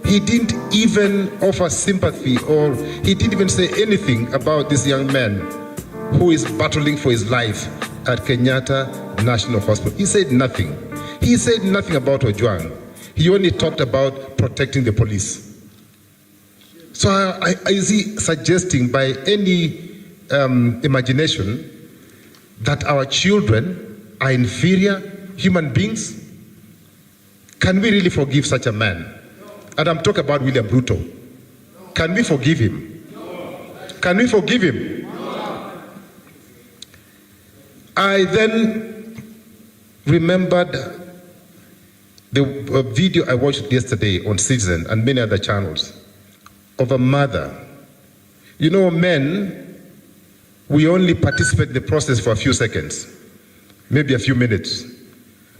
He didn't even offer sympathy, or he didn't even say anything about this young man who is battling for his life at Kenyatta National Hospital. He said nothing. He said nothing about Ojwang. He only talked about protecting the police. So is he suggesting by any imagination that our children are inferior human beings? Can we really forgive such a man? And I'm talking about William Ruto. Can we forgive him? Can we forgive him? I then remembered the video I watched yesterday on Citizen and many other channels of a mother. You know, men, we only participate in the process for a few seconds, maybe a few minutes.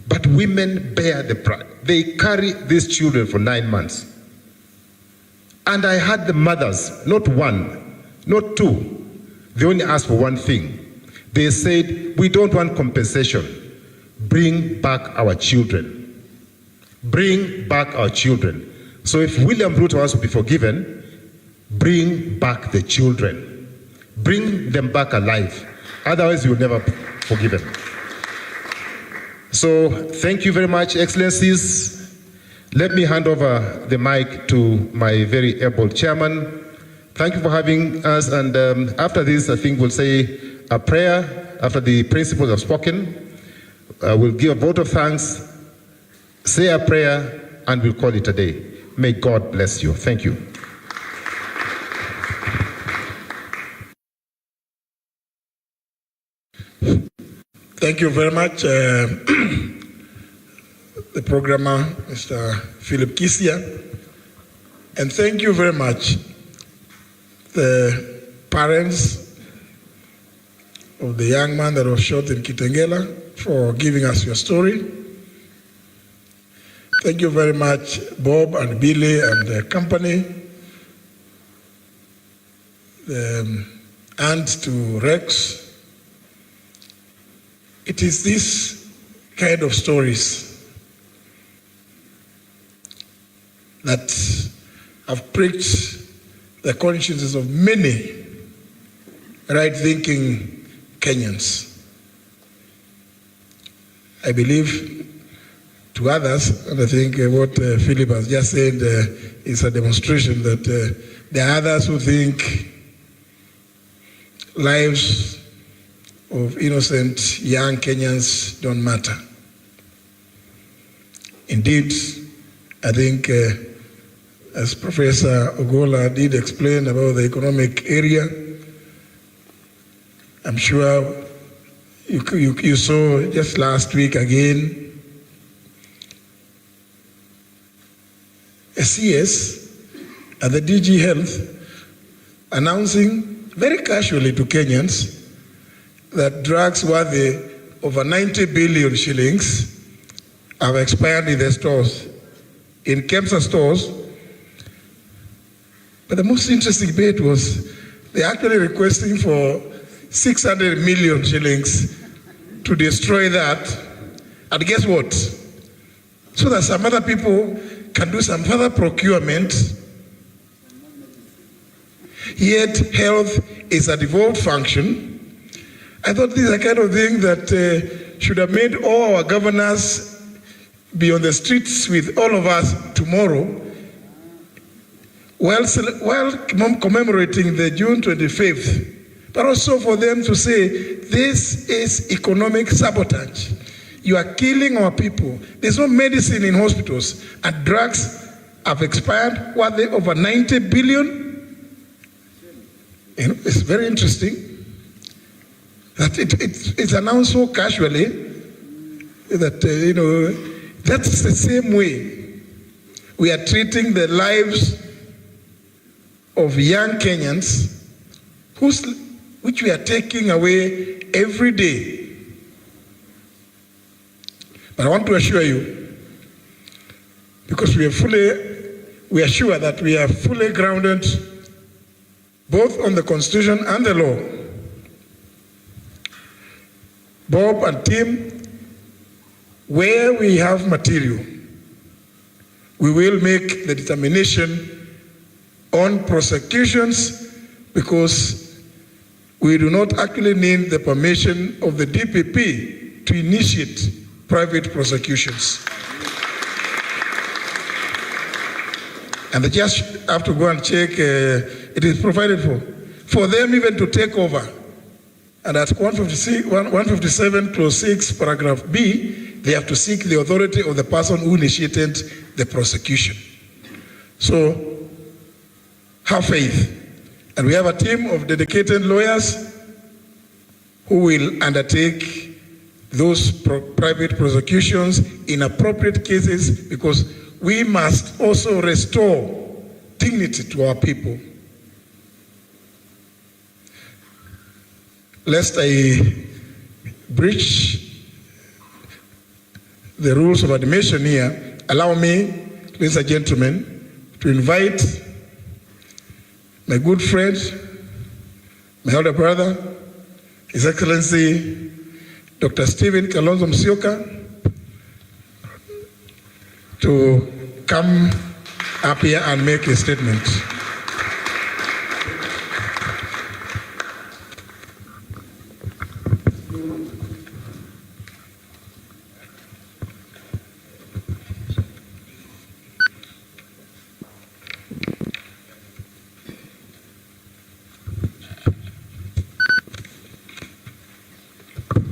But women bear the pride. They carry these children for 9 months. And I had the mothers, not one, not two. They only asked for one thing. They said, we don't want compensation. Bring back our children. Bring back our children. So if William Ruto wants to be forgiven, bring back the children. Bring them back alive. Otherwise, you'll never forgive them. So thank you very much, Excellencies. Let me hand over the mic to my very able chairman. Thank you for having us, and after this, I think we'll say a prayer after the principals have spoken. We'll give a vote of thanks, say a prayer, and we'll call it a day. May God bless you. Thank you. Thank you very much, the programmer, Mr. Philip Kisia, and thank you very much, the parents of the young man that was shot in Kitengela, for giving us your story. Thank you very much, Bob and Billy and the company, the aunt to Rex. It is this kind of stories that have pricked the consciences of many right-thinking Kenyans. I believe to others, and I think what Philip has just said is a demonstration that there are others who think lives of innocent young Kenyans don't matter. Indeed, I think as Professor Ogola did explain about the economic area, I'm sure you saw just last week again a CS at the DG Health announcing very casually to Kenyans that drugs worthy over 90 billion shillings have expired in the stores, in KEMSA stores. But the most interesting bit was they're actually requesting for 600 million shillings to destroy that. And guess what? So that some other people can do some further procurement. Yet health is a devolved function. I thought this is the kind of thing that should have made all our governors be on the streets with all of us tomorrow while commemorating the June 25th, but also for them to say, this is economic sabotage. You are killing our people. There's no medicine in hospitals, and drugs have expired. What, they over 90 billion? You know, it's very interesting that it's announced so casually that, you know, that's the same way we are treating the lives of young Kenyans which we are taking away every day. But I want to assure you, because we are sure that we are fully grounded both on the Constitution and the law. Bob and Tim, where we have material, we will make the determination on prosecutions, because we do not actually need the permission of the DPP to initiate private prosecutions. And they just have to go and check, it is provided for them even to take over. And at 157 clause 6 paragraph B, they have to seek the authority of the person who initiated the prosecution. So have faith. And we have a team of dedicated lawyers who will undertake those private prosecutions in appropriate cases, because we must also restore dignity to our people. Lest I breach the rules of admission here, allow me, ladies and gentlemen, to invite my good friend, my elder brother, His Excellency Dr. Stephen Kalonzo Musyoka, to come up here and make a statement.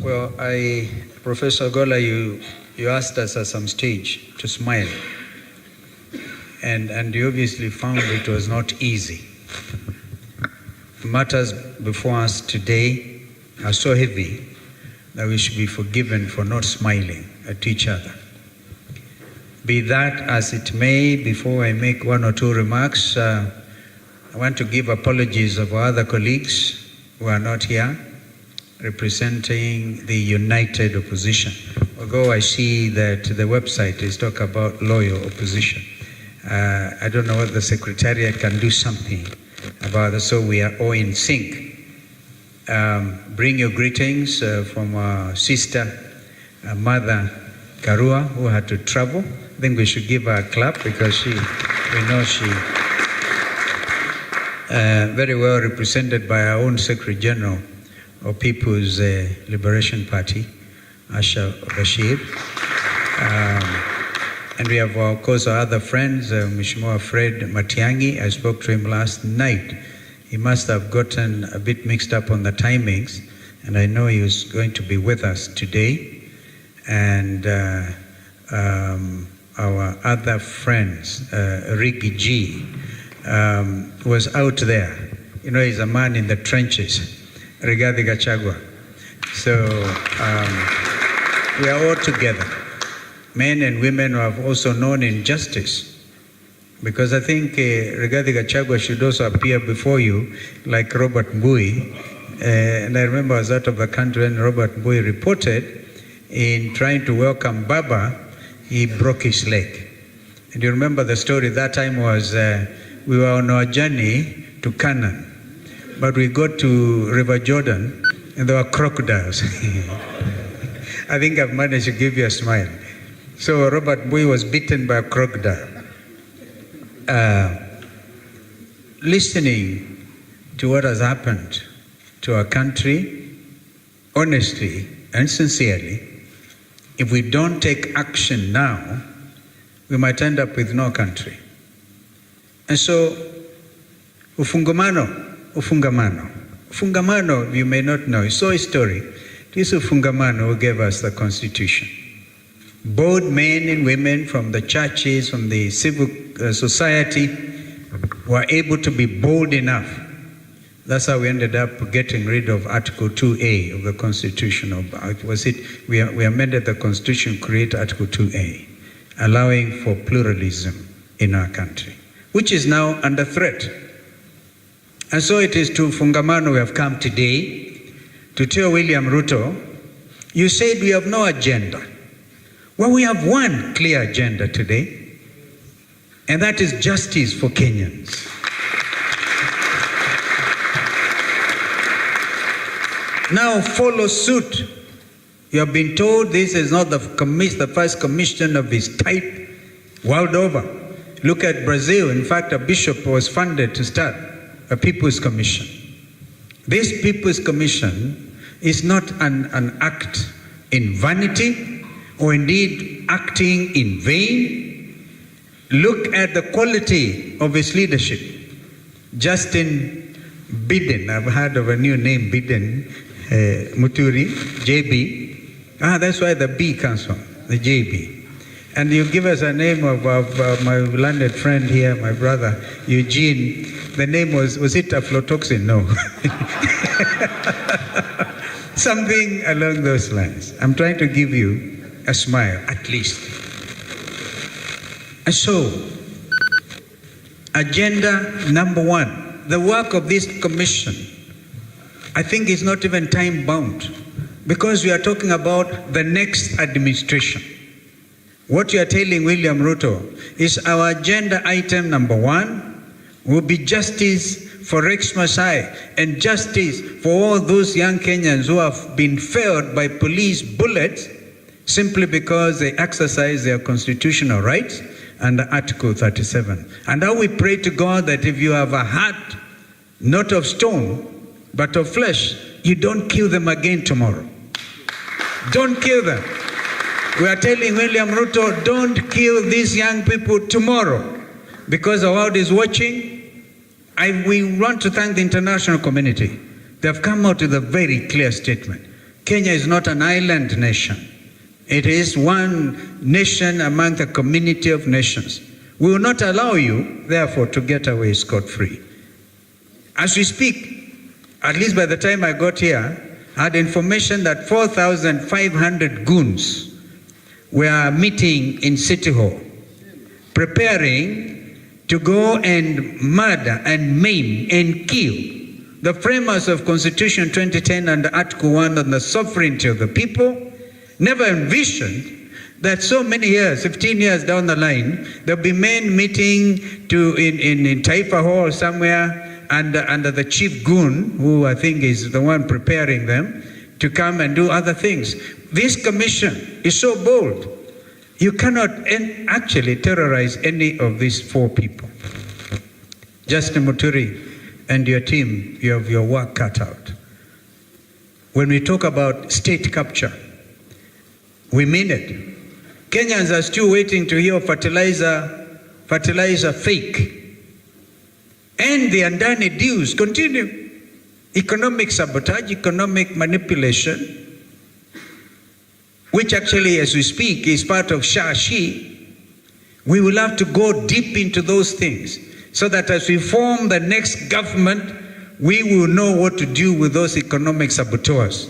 Well, Professor Gola, you asked us at some stage to smile. And you obviously found it was not easy. The matters before us today are so heavy that we should be forgiven for not smiling at each other. Be that as it may, before I make one or two remarks, I want to give apologies of our other colleagues who are not here, representing the united opposition. Although I see that the website is talking about loyal opposition. I don't know whether the Secretariat can do something about it, so we are all in sync. Bring your greetings from our sister, mother Karua, who had to travel. I think we should give her a clap because we know she very well represented by our own Secretary General of People's Liberation Party, Asha Bashir. And we have, of course, our other friends, Mheshimiwa Fred Matiang'i. I spoke to him last night. He must have gotten a bit mixed up on the timings, and I know he was going to be with us today. And our other friends, Rigathi, was out there. You know, he's a man in the trenches, Rigathi Gachagua. So we are all together. Men and women who have also known injustice. Because I think Rigathi Gachagua should also appear before you like Robert Mbui. And I remember I was out of the country when Robert Mbui reported in trying to welcome Baba, he broke his leg. And you remember the story that time was we were on our journey to Canaan. But we got to River Jordan and there were crocodiles. I think I've managed to give you a smile. So Robert Mbui was bitten by a crocodile. Listening to what has happened to our country, honestly and sincerely, if we don't take action now, we might end up with no country. And so, Ufungamano, you may not know, it's so historic. This Ufungamano who gave us the Constitution. Both men and women from the churches, from the civil society, were able to be bold enough. That's how we ended up getting rid of Article 2A of the Constitution. We amended the Constitution to create Article 2A, allowing for pluralism in our country, which is now under threat. And so it is to Ufungamano we have come today to tell William Ruto, you said we have no agenda. Well, we have one clear agenda today, and that is justice for Kenyans. Now follow suit. You have been told this is not the first commission of this type world over. Look at Brazil. In fact, a bishop was funded to start a People's Commission. This People's Commission is not an act in vanity, or indeed acting in vain. Look at the quality of his leadership. Justin Biden, I've heard of a new name, Biden, Muturi, JB. That's where the B comes from, the JB. And you give us a name of my learned friend here, my brother, Eugene. The name was it aflatoxin? No. Something along those lines. I'm trying to give you a smile, at least. And so, agenda number one, the work of this commission, I think is not even time bound, because we are talking about the next administration. What you are telling William Ruto is our agenda item number one will be justice for Rex Masai and justice for all those young Kenyans who have been failed by police bullets simply because they exercise their constitutional rights under Article 37. And now we pray to God that if you have a heart not of stone but of flesh, you don't kill them again tomorrow. Don't kill them. We are telling William Ruto, don't kill these young people tomorrow, because the world is watching. We want to thank the international community. They have come out with a very clear statement. Kenya is not an island nation. It is one nation among the community of nations. We will not allow you, therefore, to get away scot-free. As we speak, at least by the time I got here, I had information that 4,500 goons were meeting in City Hall, preparing to go and murder and maim and kill the framers of Constitution 2010 and Article 1 on the sovereignty of the people. Never envisioned that so many years, 15 years down the line, there'll be men meeting in Taifa Hall somewhere under the chief goon, who I think is the one preparing them, to come and do other things. This commission is so bold. You cannot actually terrorize any of these four people. Justin Muturi and your team, you have your work cut out. When we talk about state capture, we mean it. Kenyans are still waiting to hear fertilizer fake. And the Andani deals continue. Economic sabotage, economic manipulation, which actually, as we speak, is part of Shashi. We will have to go deep into those things so that as we form the next government, we will know what to do with those economic saboteurs.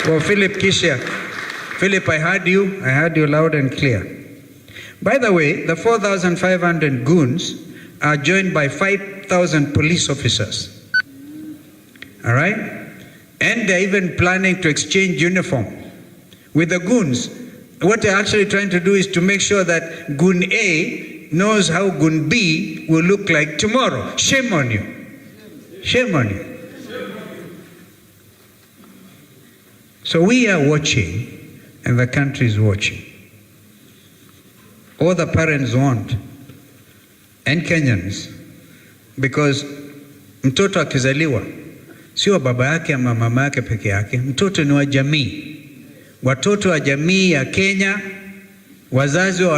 Well, Philip Kisha, Philip, I heard you loud and clear. By the way, the 4,500 goons are joined by 5,000 police officers. All right? And they're even planning to exchange uniform with the goons. What they're actually trying to do is to make sure that Goon A knows how Goon B will look like tomorrow. Shame on you. Shame on you. So we are watching, and the country is watching. All the parents want, and Kenyans, because mtoto akizaliwa sio baba yake ama mama yake peke yake, mtoto ni wa jamii. Watoto wa jamii ya Kenya, wazazi wa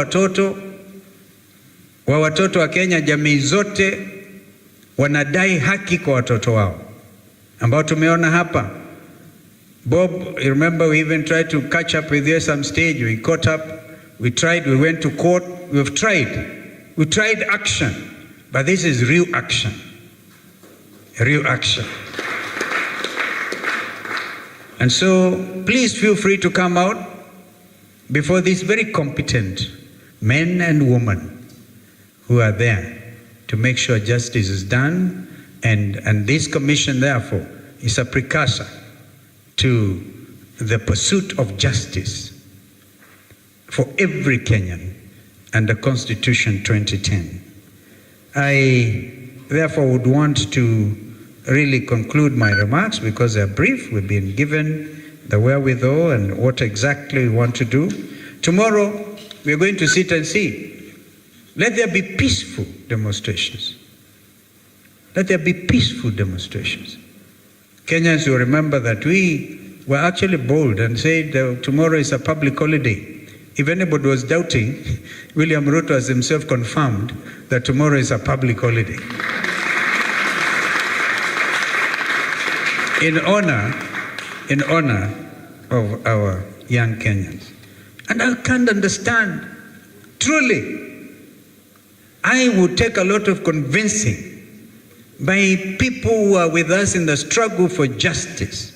watoto wa Kenya, jamii zote wanadai haki kwa watoto wao, ambao tumeona hapa. Bob, you remember we even tried to catch up with you at some stage. We caught up, we tried, we went to court, we tried action, but this is real action. Real action. And so, please feel free to come out before these very competent men and women who are there to make sure justice is done, and this commission, therefore, is a precursor to the pursuit of justice for every Kenyan under Constitution 2010. I therefore would want to really conclude my remarks because they're brief. We've been given the wherewithal and what exactly we want to do. Tomorrow, we're going to sit and see. Let there be peaceful demonstrations. Let there be peaceful demonstrations. Kenyans will remember that we were actually bold and said tomorrow is a public holiday. If anybody was doubting, William Ruto has himself confirmed that tomorrow is a public holiday. In honor of our young Kenyans. And I can't understand, truly, I would take a lot of convincing by people who are with us in the struggle for justice.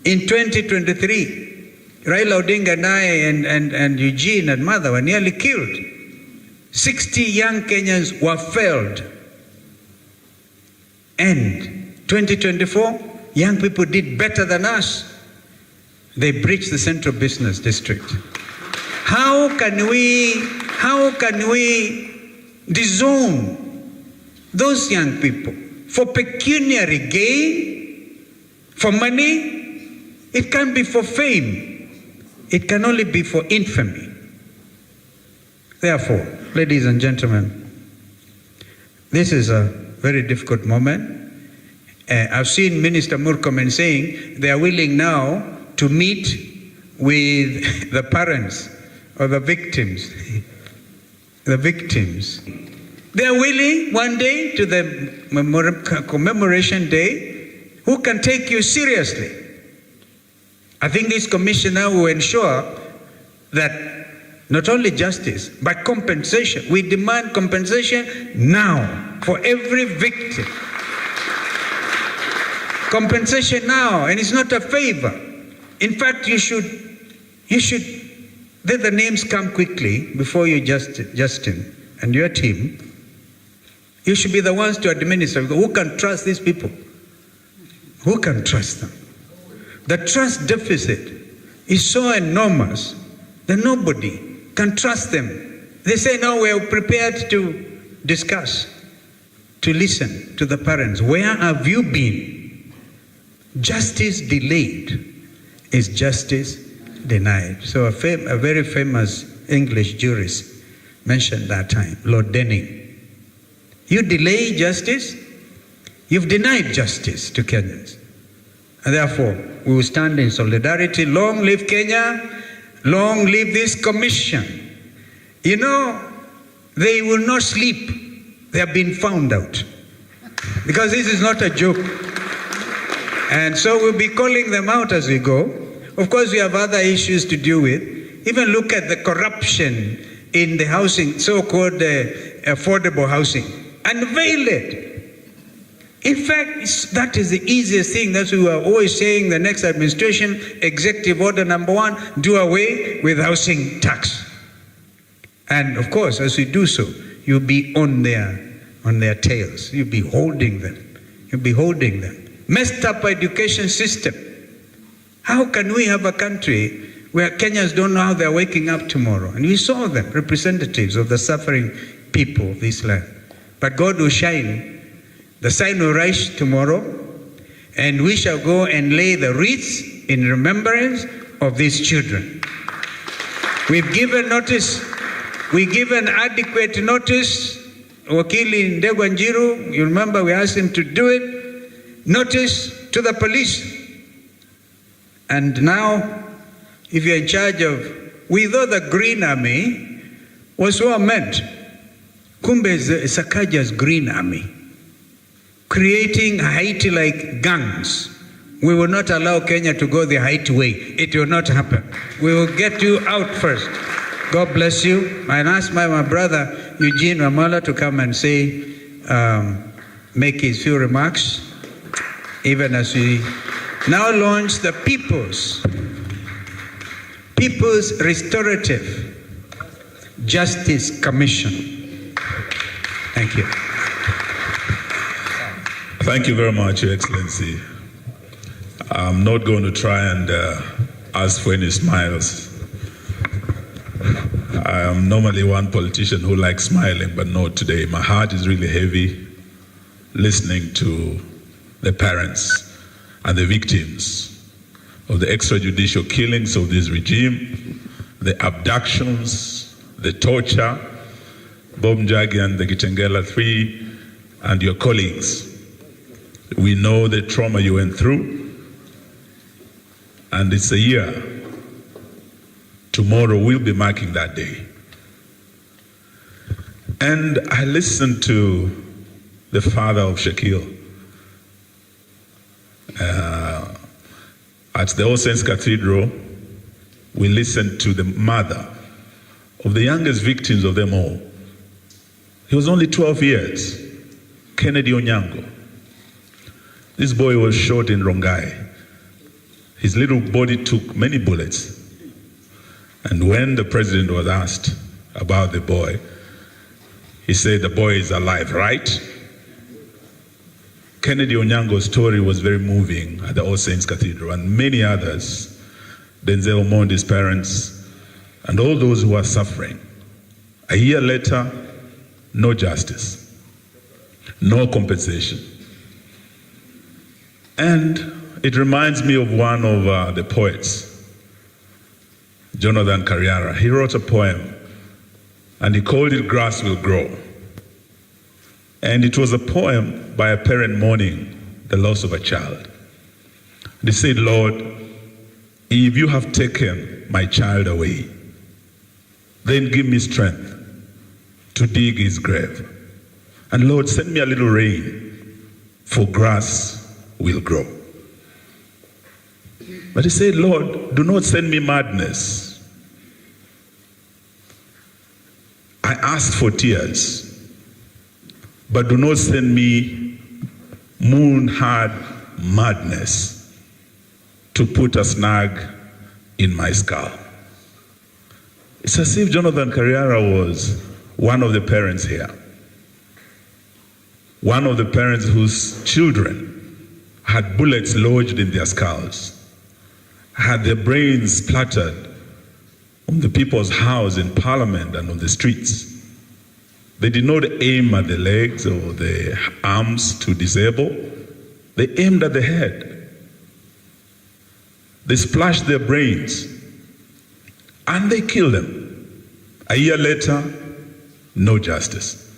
In 2023, Raila Odinga and I and Eugene and Mother were nearly killed. 60 young Kenyans were felled. And 2024, young people did better than us. They breached the Central Business District. How can we disown those young people for pecuniary gain, for money? It can't be for fame. It can only be for infamy. Therefore, ladies and gentlemen, this is a very difficult moment. I've seen Minister Murkomen saying they are willing now to meet with the parents of the victims. The victims. They are willing one day to the commemoration day who can take you seriously. I think this commission now will ensure that not only justice, but compensation. We demand compensation now for every victim. Compensation now, and it's not a favor. In fact, you should let the names come quickly before you, Justin, and your team. You should be the ones to administer. Who can trust these people? Who can trust them? The trust deficit is so enormous that nobody can trust them. They say, no, we're prepared to discuss, to listen to the parents. Where have you been? Justice delayed is justice denied. So a very famous English jurist mentioned that time, Lord Denning. You delay justice, you've denied justice to Kenyans. And therefore, we will stand in solidarity. Long live Kenya, long live this commission. You know, they will not sleep. They have been found out. Because this is not a joke. And so we'll be calling them out as we go. Of course, we have other issues to deal with. Even look at the corruption in the housing, so-called affordable housing. Unveil it. In fact, that is the easiest thing. That's what we are always saying, the next administration, executive order number 1, do away with housing tax. And of course, as we do so, you'll be on their tails. You'll be holding them. You'll be holding them. Messed up education system. How can we have a country where Kenyans don't know how they're waking up tomorrow? And we saw them, representatives of the suffering people of this land. But God will shine. The sun will rise tomorrow, and we shall go and lay the wreaths in remembrance of these children. We've given notice. We've given adequate notice. Wakili Ndegwanjiru, you remember we asked him to do it. Notice to the police. And now, if you're in charge of, we thought the Green Army was what meant. Kumbe is Sakaja's Green Army, creating Haiti-like gangs. We will not allow Kenya to go the Haiti way. It will not happen. We will get you out first. God bless you. And ask my brother Eugene Wamalwa to come and say, make his few remarks, even as we now launch the People's Restorative Justice Commission. Thank you. Thank you very much, Your Excellency. I'm not going to try and ask for any smiles. I am normally one politician who likes smiling, but not today. My heart is really heavy listening to the parents and the victims of the extrajudicial killings of this regime, the abductions, the torture, Bob Njagi and the Gitengela 3, and your colleagues. We know the trauma you went through, and it's a year. Tomorrow we'll be marking that day. And I listened to the father of Shakil at the All Saints Cathedral. We listened to the mother of the youngest victims of them all. He was only 12 years, Kennedy Onyango. This boy was shot in Rongai. His little body took many bullets. And when the president was asked about the boy, he said the boy is alive, right? Kennedy Onyango's story was very moving at the All Saints Cathedral, and many others, Denzel Omondi's parents, and all those who are suffering. A year later, no justice, no compensation. And it reminds me of one of the poets, Jonathan Carriara. He wrote a poem, and he called it Grass Will Grow. And it was a poem by a parent mourning the loss of a child. They said, Lord, if you have taken my child away, then give me strength to dig his grave. And Lord, send me a little rain, for grass will grow. But he said, Lord, do not send me madness. I asked for tears, but do not send me moon-hard madness to put a snag in my skull. It's as if Jonathan Kariara was one of the parents here. One of the parents whose children had bullets lodged in their skulls, had their brains splattered on the people's house in Parliament and on the streets. They did not aim at the legs or the arms to disable. They aimed at the head. They splashed their brains and they killed them. A year later, no justice.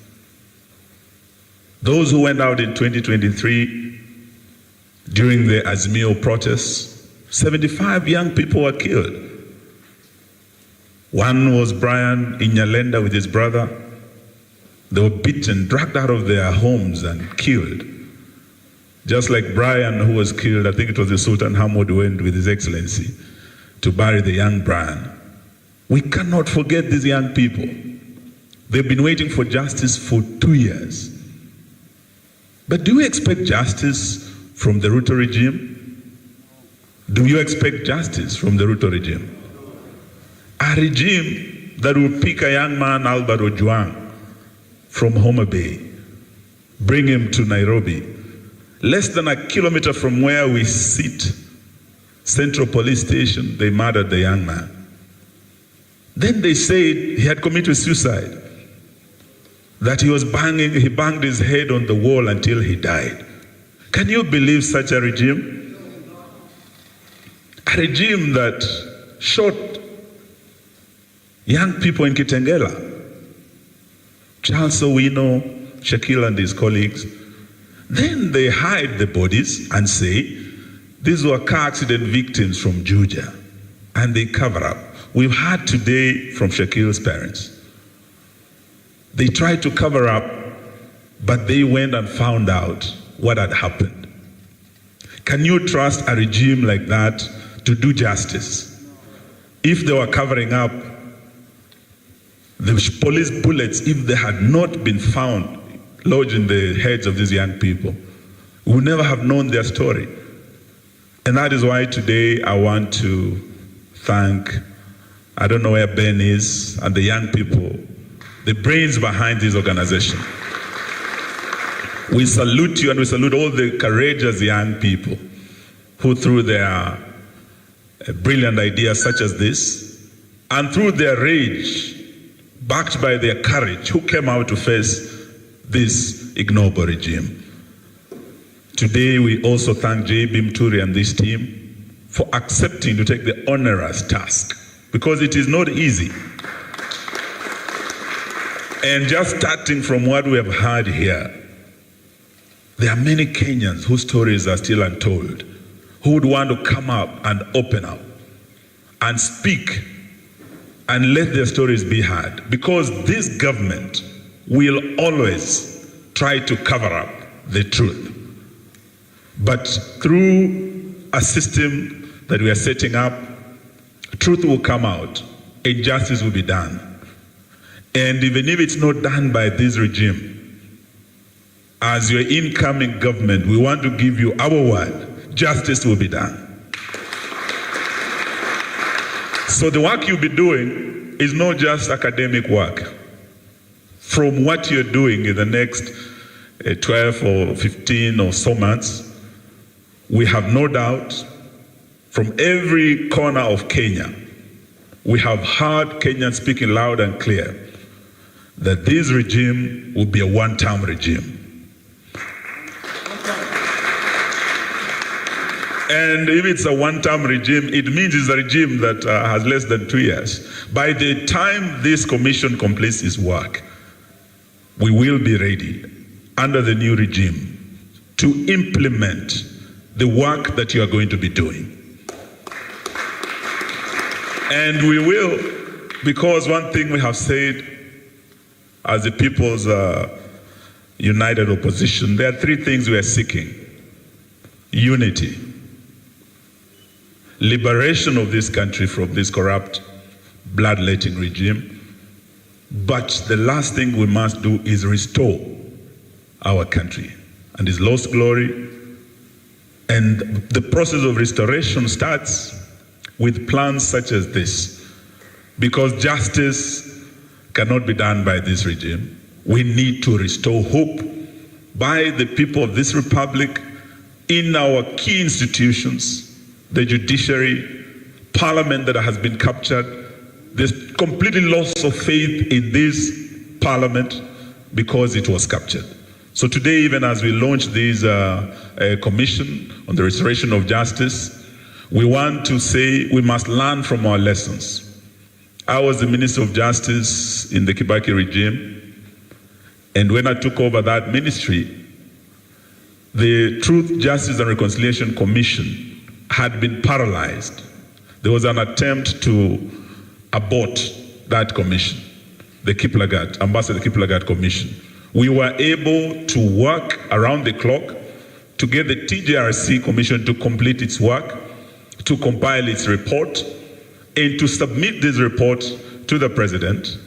Those who went out in 2023 during the Azimio protests, 75 young people were killed. One was Brian in Nyalenda with his brother. They were beaten, dragged out of their homes and killed. Just like Brian, who was killed, I think it was the Sultan Hamoud went with His Excellency to bury the young Brian. We cannot forget these young people. They've been waiting for justice for 2 years. But do we expect justice from the Ruto regime? Do you expect justice from the Ruto regime? A regime that will pick a young man, Albert Ojwang, from Homa Bay, bring him to Nairobi, less than a kilometer from where we sit, Central Police Station, they murdered the young man. Then they said he had committed suicide, that he banged his head on the wall until he died. Can you believe such a regime? A regime that shot young people in Kitengela, Charles Owino, Shakil and his colleagues. Then they hide the bodies and say, these were car accident victims from Juja, and they cover up. We've heard today from Shakil's parents. They tried to cover up, but they went and found out what had happened. Can you trust a regime like that to do justice? If they were covering up, the police bullets, if they had not been found lodged in the heads of these young people, we would never have known their story. And that is why today I want to thank, I don't know where Ben is, and the young people, the brains behind this organization. We salute you and we salute all the courageous young people who through their brilliant ideas such as this, and through their rage, backed by their courage, who came out to face this ignoble regime. Today, we also thank J.B. Mturi and this team for accepting to take the onerous task, because it is not easy. And just starting from what we have heard here, there are many Kenyans whose stories are still untold, who would want to come up and open up and speak and let their stories be heard, because this government will always try to cover up the truth. But through a system that we are setting up, truth will come out and justice will be done. And even if it's not done by this regime, as your incoming government, we want to give you our word, justice will be done. So the work you'll be doing is not just academic work. From what you're doing in the next 12 or 15 or so months, we have no doubt from every corner of Kenya, we have heard Kenyans speaking loud and clear that this regime will be a one-term regime. And if it's a one-term regime, it means it's a regime that has less than 2 years. By the time this commission completes its work, we will be ready under the new regime to implement the work that you are going to be doing. And we will, because one thing we have said as the People's United Opposition, there are 3 things we are seeking. Unity. liberation of this country from this corrupt, bloodletting regime. But the last thing we must do is restore our country and its lost glory. And the process of restoration starts with plans such as this, because justice cannot be done by this regime. We need to restore hope by the people of this republic in our key institutions, the judiciary, parliament that has been captured. There's completely loss of faith in this parliament because it was captured. So today, even as we launch this commission on the restoration of justice, we want to say we must learn from our lessons. I was the Minister of Justice in the Kibaki regime, and when I took over that ministry, the Truth, Justice and Reconciliation Commission had been paralyzed. There was an attempt to abort that commission, the Kiplagat, Ambassador Kiplagat Commission. We were able to work around the clock to get the TJRC Commission to complete its work, to compile its report, and to submit this report to the President,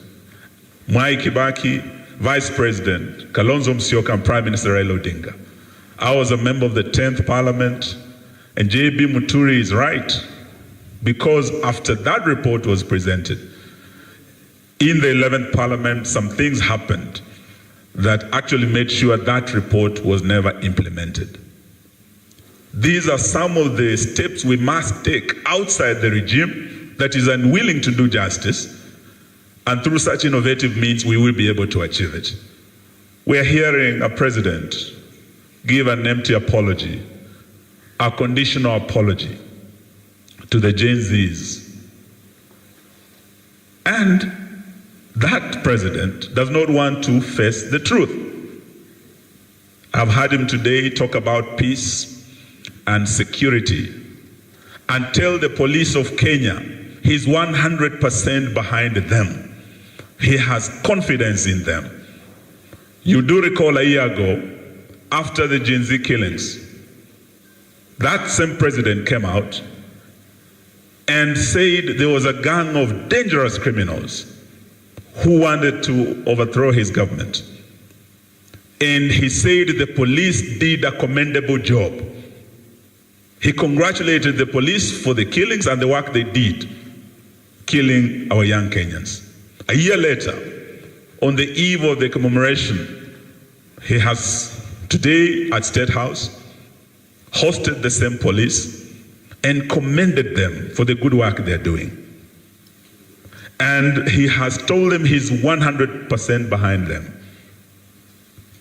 Mwai Kibaki, Vice President Kalonzo Musyoka, and Prime Minister Raila Odinga. I was a member of the 10th Parliament, and J.B. Muturi is right, because after that report was presented, in the 11th Parliament, some things happened that actually made sure that report was never implemented. These are some of the steps we must take outside the regime that is unwilling to do justice, and through such innovative means, we will be able to achieve it. We are hearing a president give an empty apology, a conditional apology to the Gen Zs. And that president does not want to face the truth. I've heard him today talk about peace and security and tell the police of Kenya he's 100% behind them. He has confidence in them. You do recall a year ago, after the Gen Z killings, that same president came out and said there was a gang of dangerous criminals who wanted to overthrow his government. And he said the police did a commendable job. He congratulated the police for the killings and the work they did, killing our young Kenyans. A year later, on the eve of the commemoration, he has today at State House hosted the same police and commended them for the good work they're doing. And he has told them he's 100% behind them.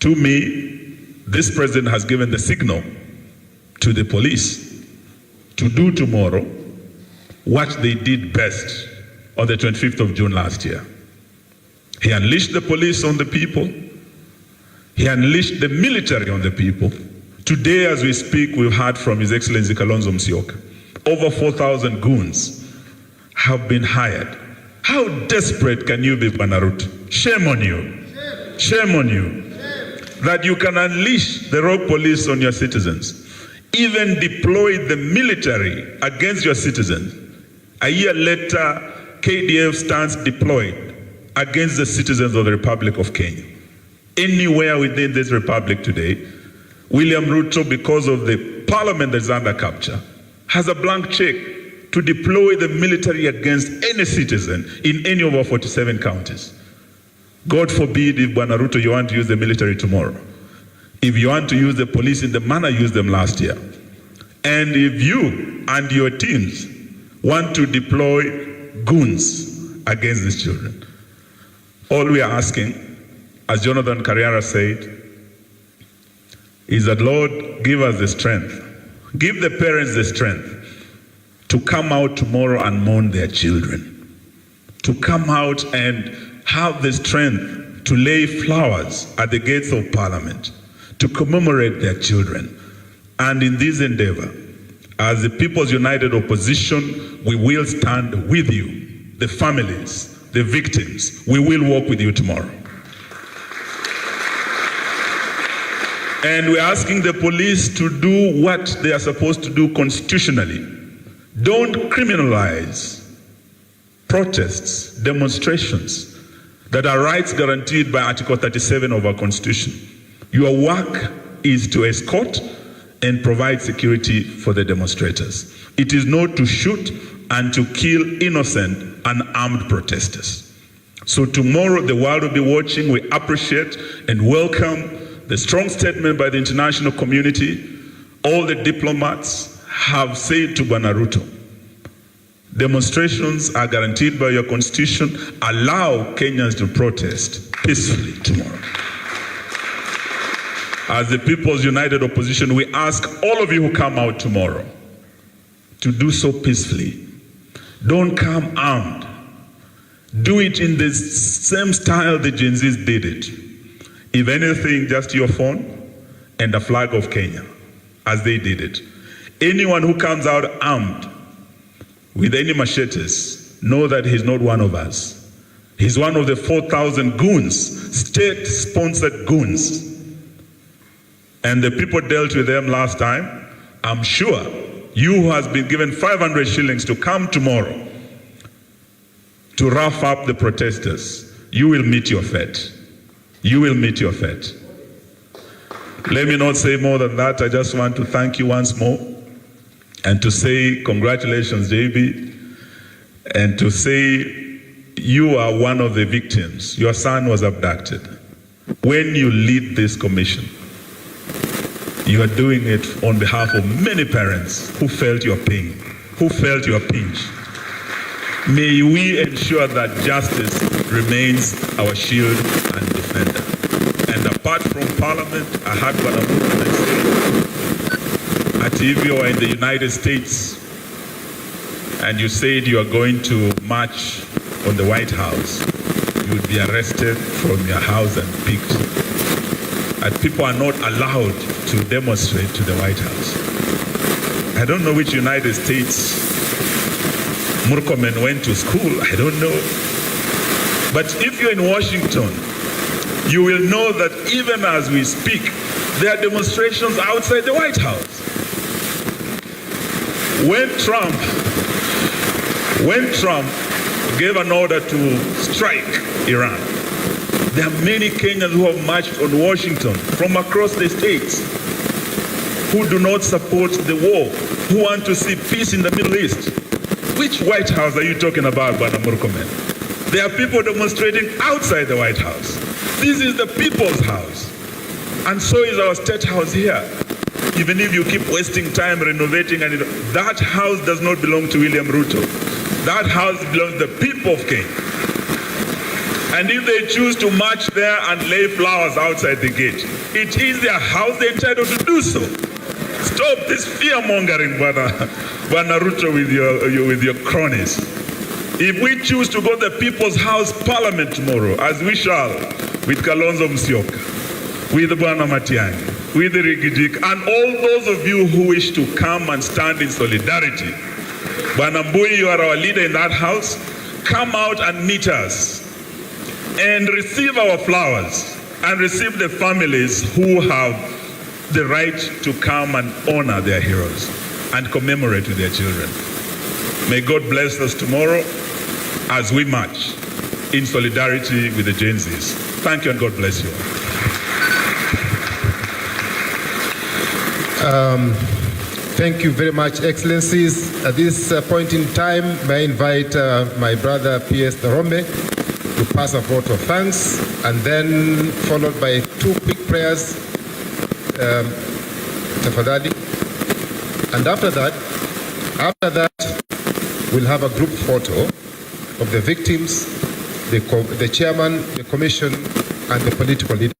To me, this president has given the signal to the police to do tomorrow what they did best on the 25th of June last year. He unleashed the police on the people. He unleashed the military on the people. Today, as we speak, we've heard from His Excellency Kalonzo Musyoka. Over 4,000 goons have been hired. How desperate can you be, Banaruto? Shame on you. Shame on you. That you can unleash the rogue police on your citizens. Even deploy the military against your citizens. A year later, KDF stands deployed against the citizens of the Republic of Kenya. Anywhere within this republic today, William Ruto, because of the parliament that's under capture, has a blank check to deploy the military against any citizen in any of our 47 counties. God forbid if Bwana Ruto, you want to use the military tomorrow. If you want to use the police in the manner you used them last year. And if you and your teams want to deploy goons against these children. All we are asking, as Jonathan Carriera said, is that Lord, give us the strength. Give the parents the strength to come out tomorrow and mourn their children. To come out and have the strength to lay flowers at the gates of Parliament, to commemorate their children. And in this endeavor, as the People's United Opposition, we will stand with you, the families, the victims. We will walk with you tomorrow. And we're asking the police to do what they are supposed to do constitutionally. Don't criminalize protests, demonstrations that are rights guaranteed by Article 37 of our Constitution. Your work is to escort and provide security for the demonstrators. It is not to shoot and to kill innocent, unarmed protesters. So tomorrow the world will be watching. We appreciate and welcome the strong statement by the international community. All the diplomats have said to Bwana Ruto, demonstrations are guaranteed by your constitution. Allow Kenyans to protest peacefully tomorrow. As the People's United Opposition, we ask all of you who come out tomorrow to do so peacefully. Don't come armed. Do it in the same style the Gen Zs did it. If anything, just your phone and a flag of Kenya, as they did it. Anyone who comes out armed with any machetes, know that he's not one of us. He's one of the 4,000 goons, state-sponsored goons. And the people dealt with them last time. I'm sure you who has been given 500 shillings to come tomorrow to rough up the protesters, you will meet your fate. You will meet your fate. Let me not say more than that. I just want to thank you once more and to say congratulations, JB, and to say you are one of the victims. Your son was abducted. When you lead this commission, you are doing it on behalf of many parents who felt your pain, who felt your pinch. May we ensure that justice remains our shield and defender. And apart from Parliament, I had what I'm going to say. At if you are in the United States and you said you are going to march on the White House, you would be arrested from your house and picked. And people are not allowed to demonstrate to the White House. I don't know which United States Murkomen went to school, I don't know. But if you're in Washington, you will know that even as we speak, there are demonstrations outside the White House. When Trump gave an order to strike Iran, there are many Kenyans who have marched on Washington from across the states who do not support the war, who want to see peace in the Middle East. Which White House are you talking about, Bwana Murkomen? There are people demonstrating outside the White House. This is the people's house. And so is our state house here. Even if you keep wasting time renovating, and that house does not belong to William Ruto. That house belongs to the people of Kenya. And if they choose to march there and lay flowers outside the gate, it is their house, they're entitled to do so. Stop this fear-mongering, Bwana Ruto, with your cronies. If we choose to go to the People's House Parliament tomorrow, as we shall, with Kalonzo Musyoka, with Bwana Matiang'i, with Rigathi, and all those of you who wish to come and stand in solidarity, Bwana Mbui, you are our leader in that house. Come out and meet us and receive our flowers and receive the families who have the right to come and honor their heroes and commemorate with their children. May God bless us tomorrow as we march in solidarity with the Gen Zs. Thank you and God bless you. Thank you very much, Excellencies. At this point in time, may I invite my brother P.S. Rombe to pass a vote of thanks, and then followed by two quick prayers. Tafadhali. And after that, we'll have a group photo of the victims, the chairman, the commission, and the political leader.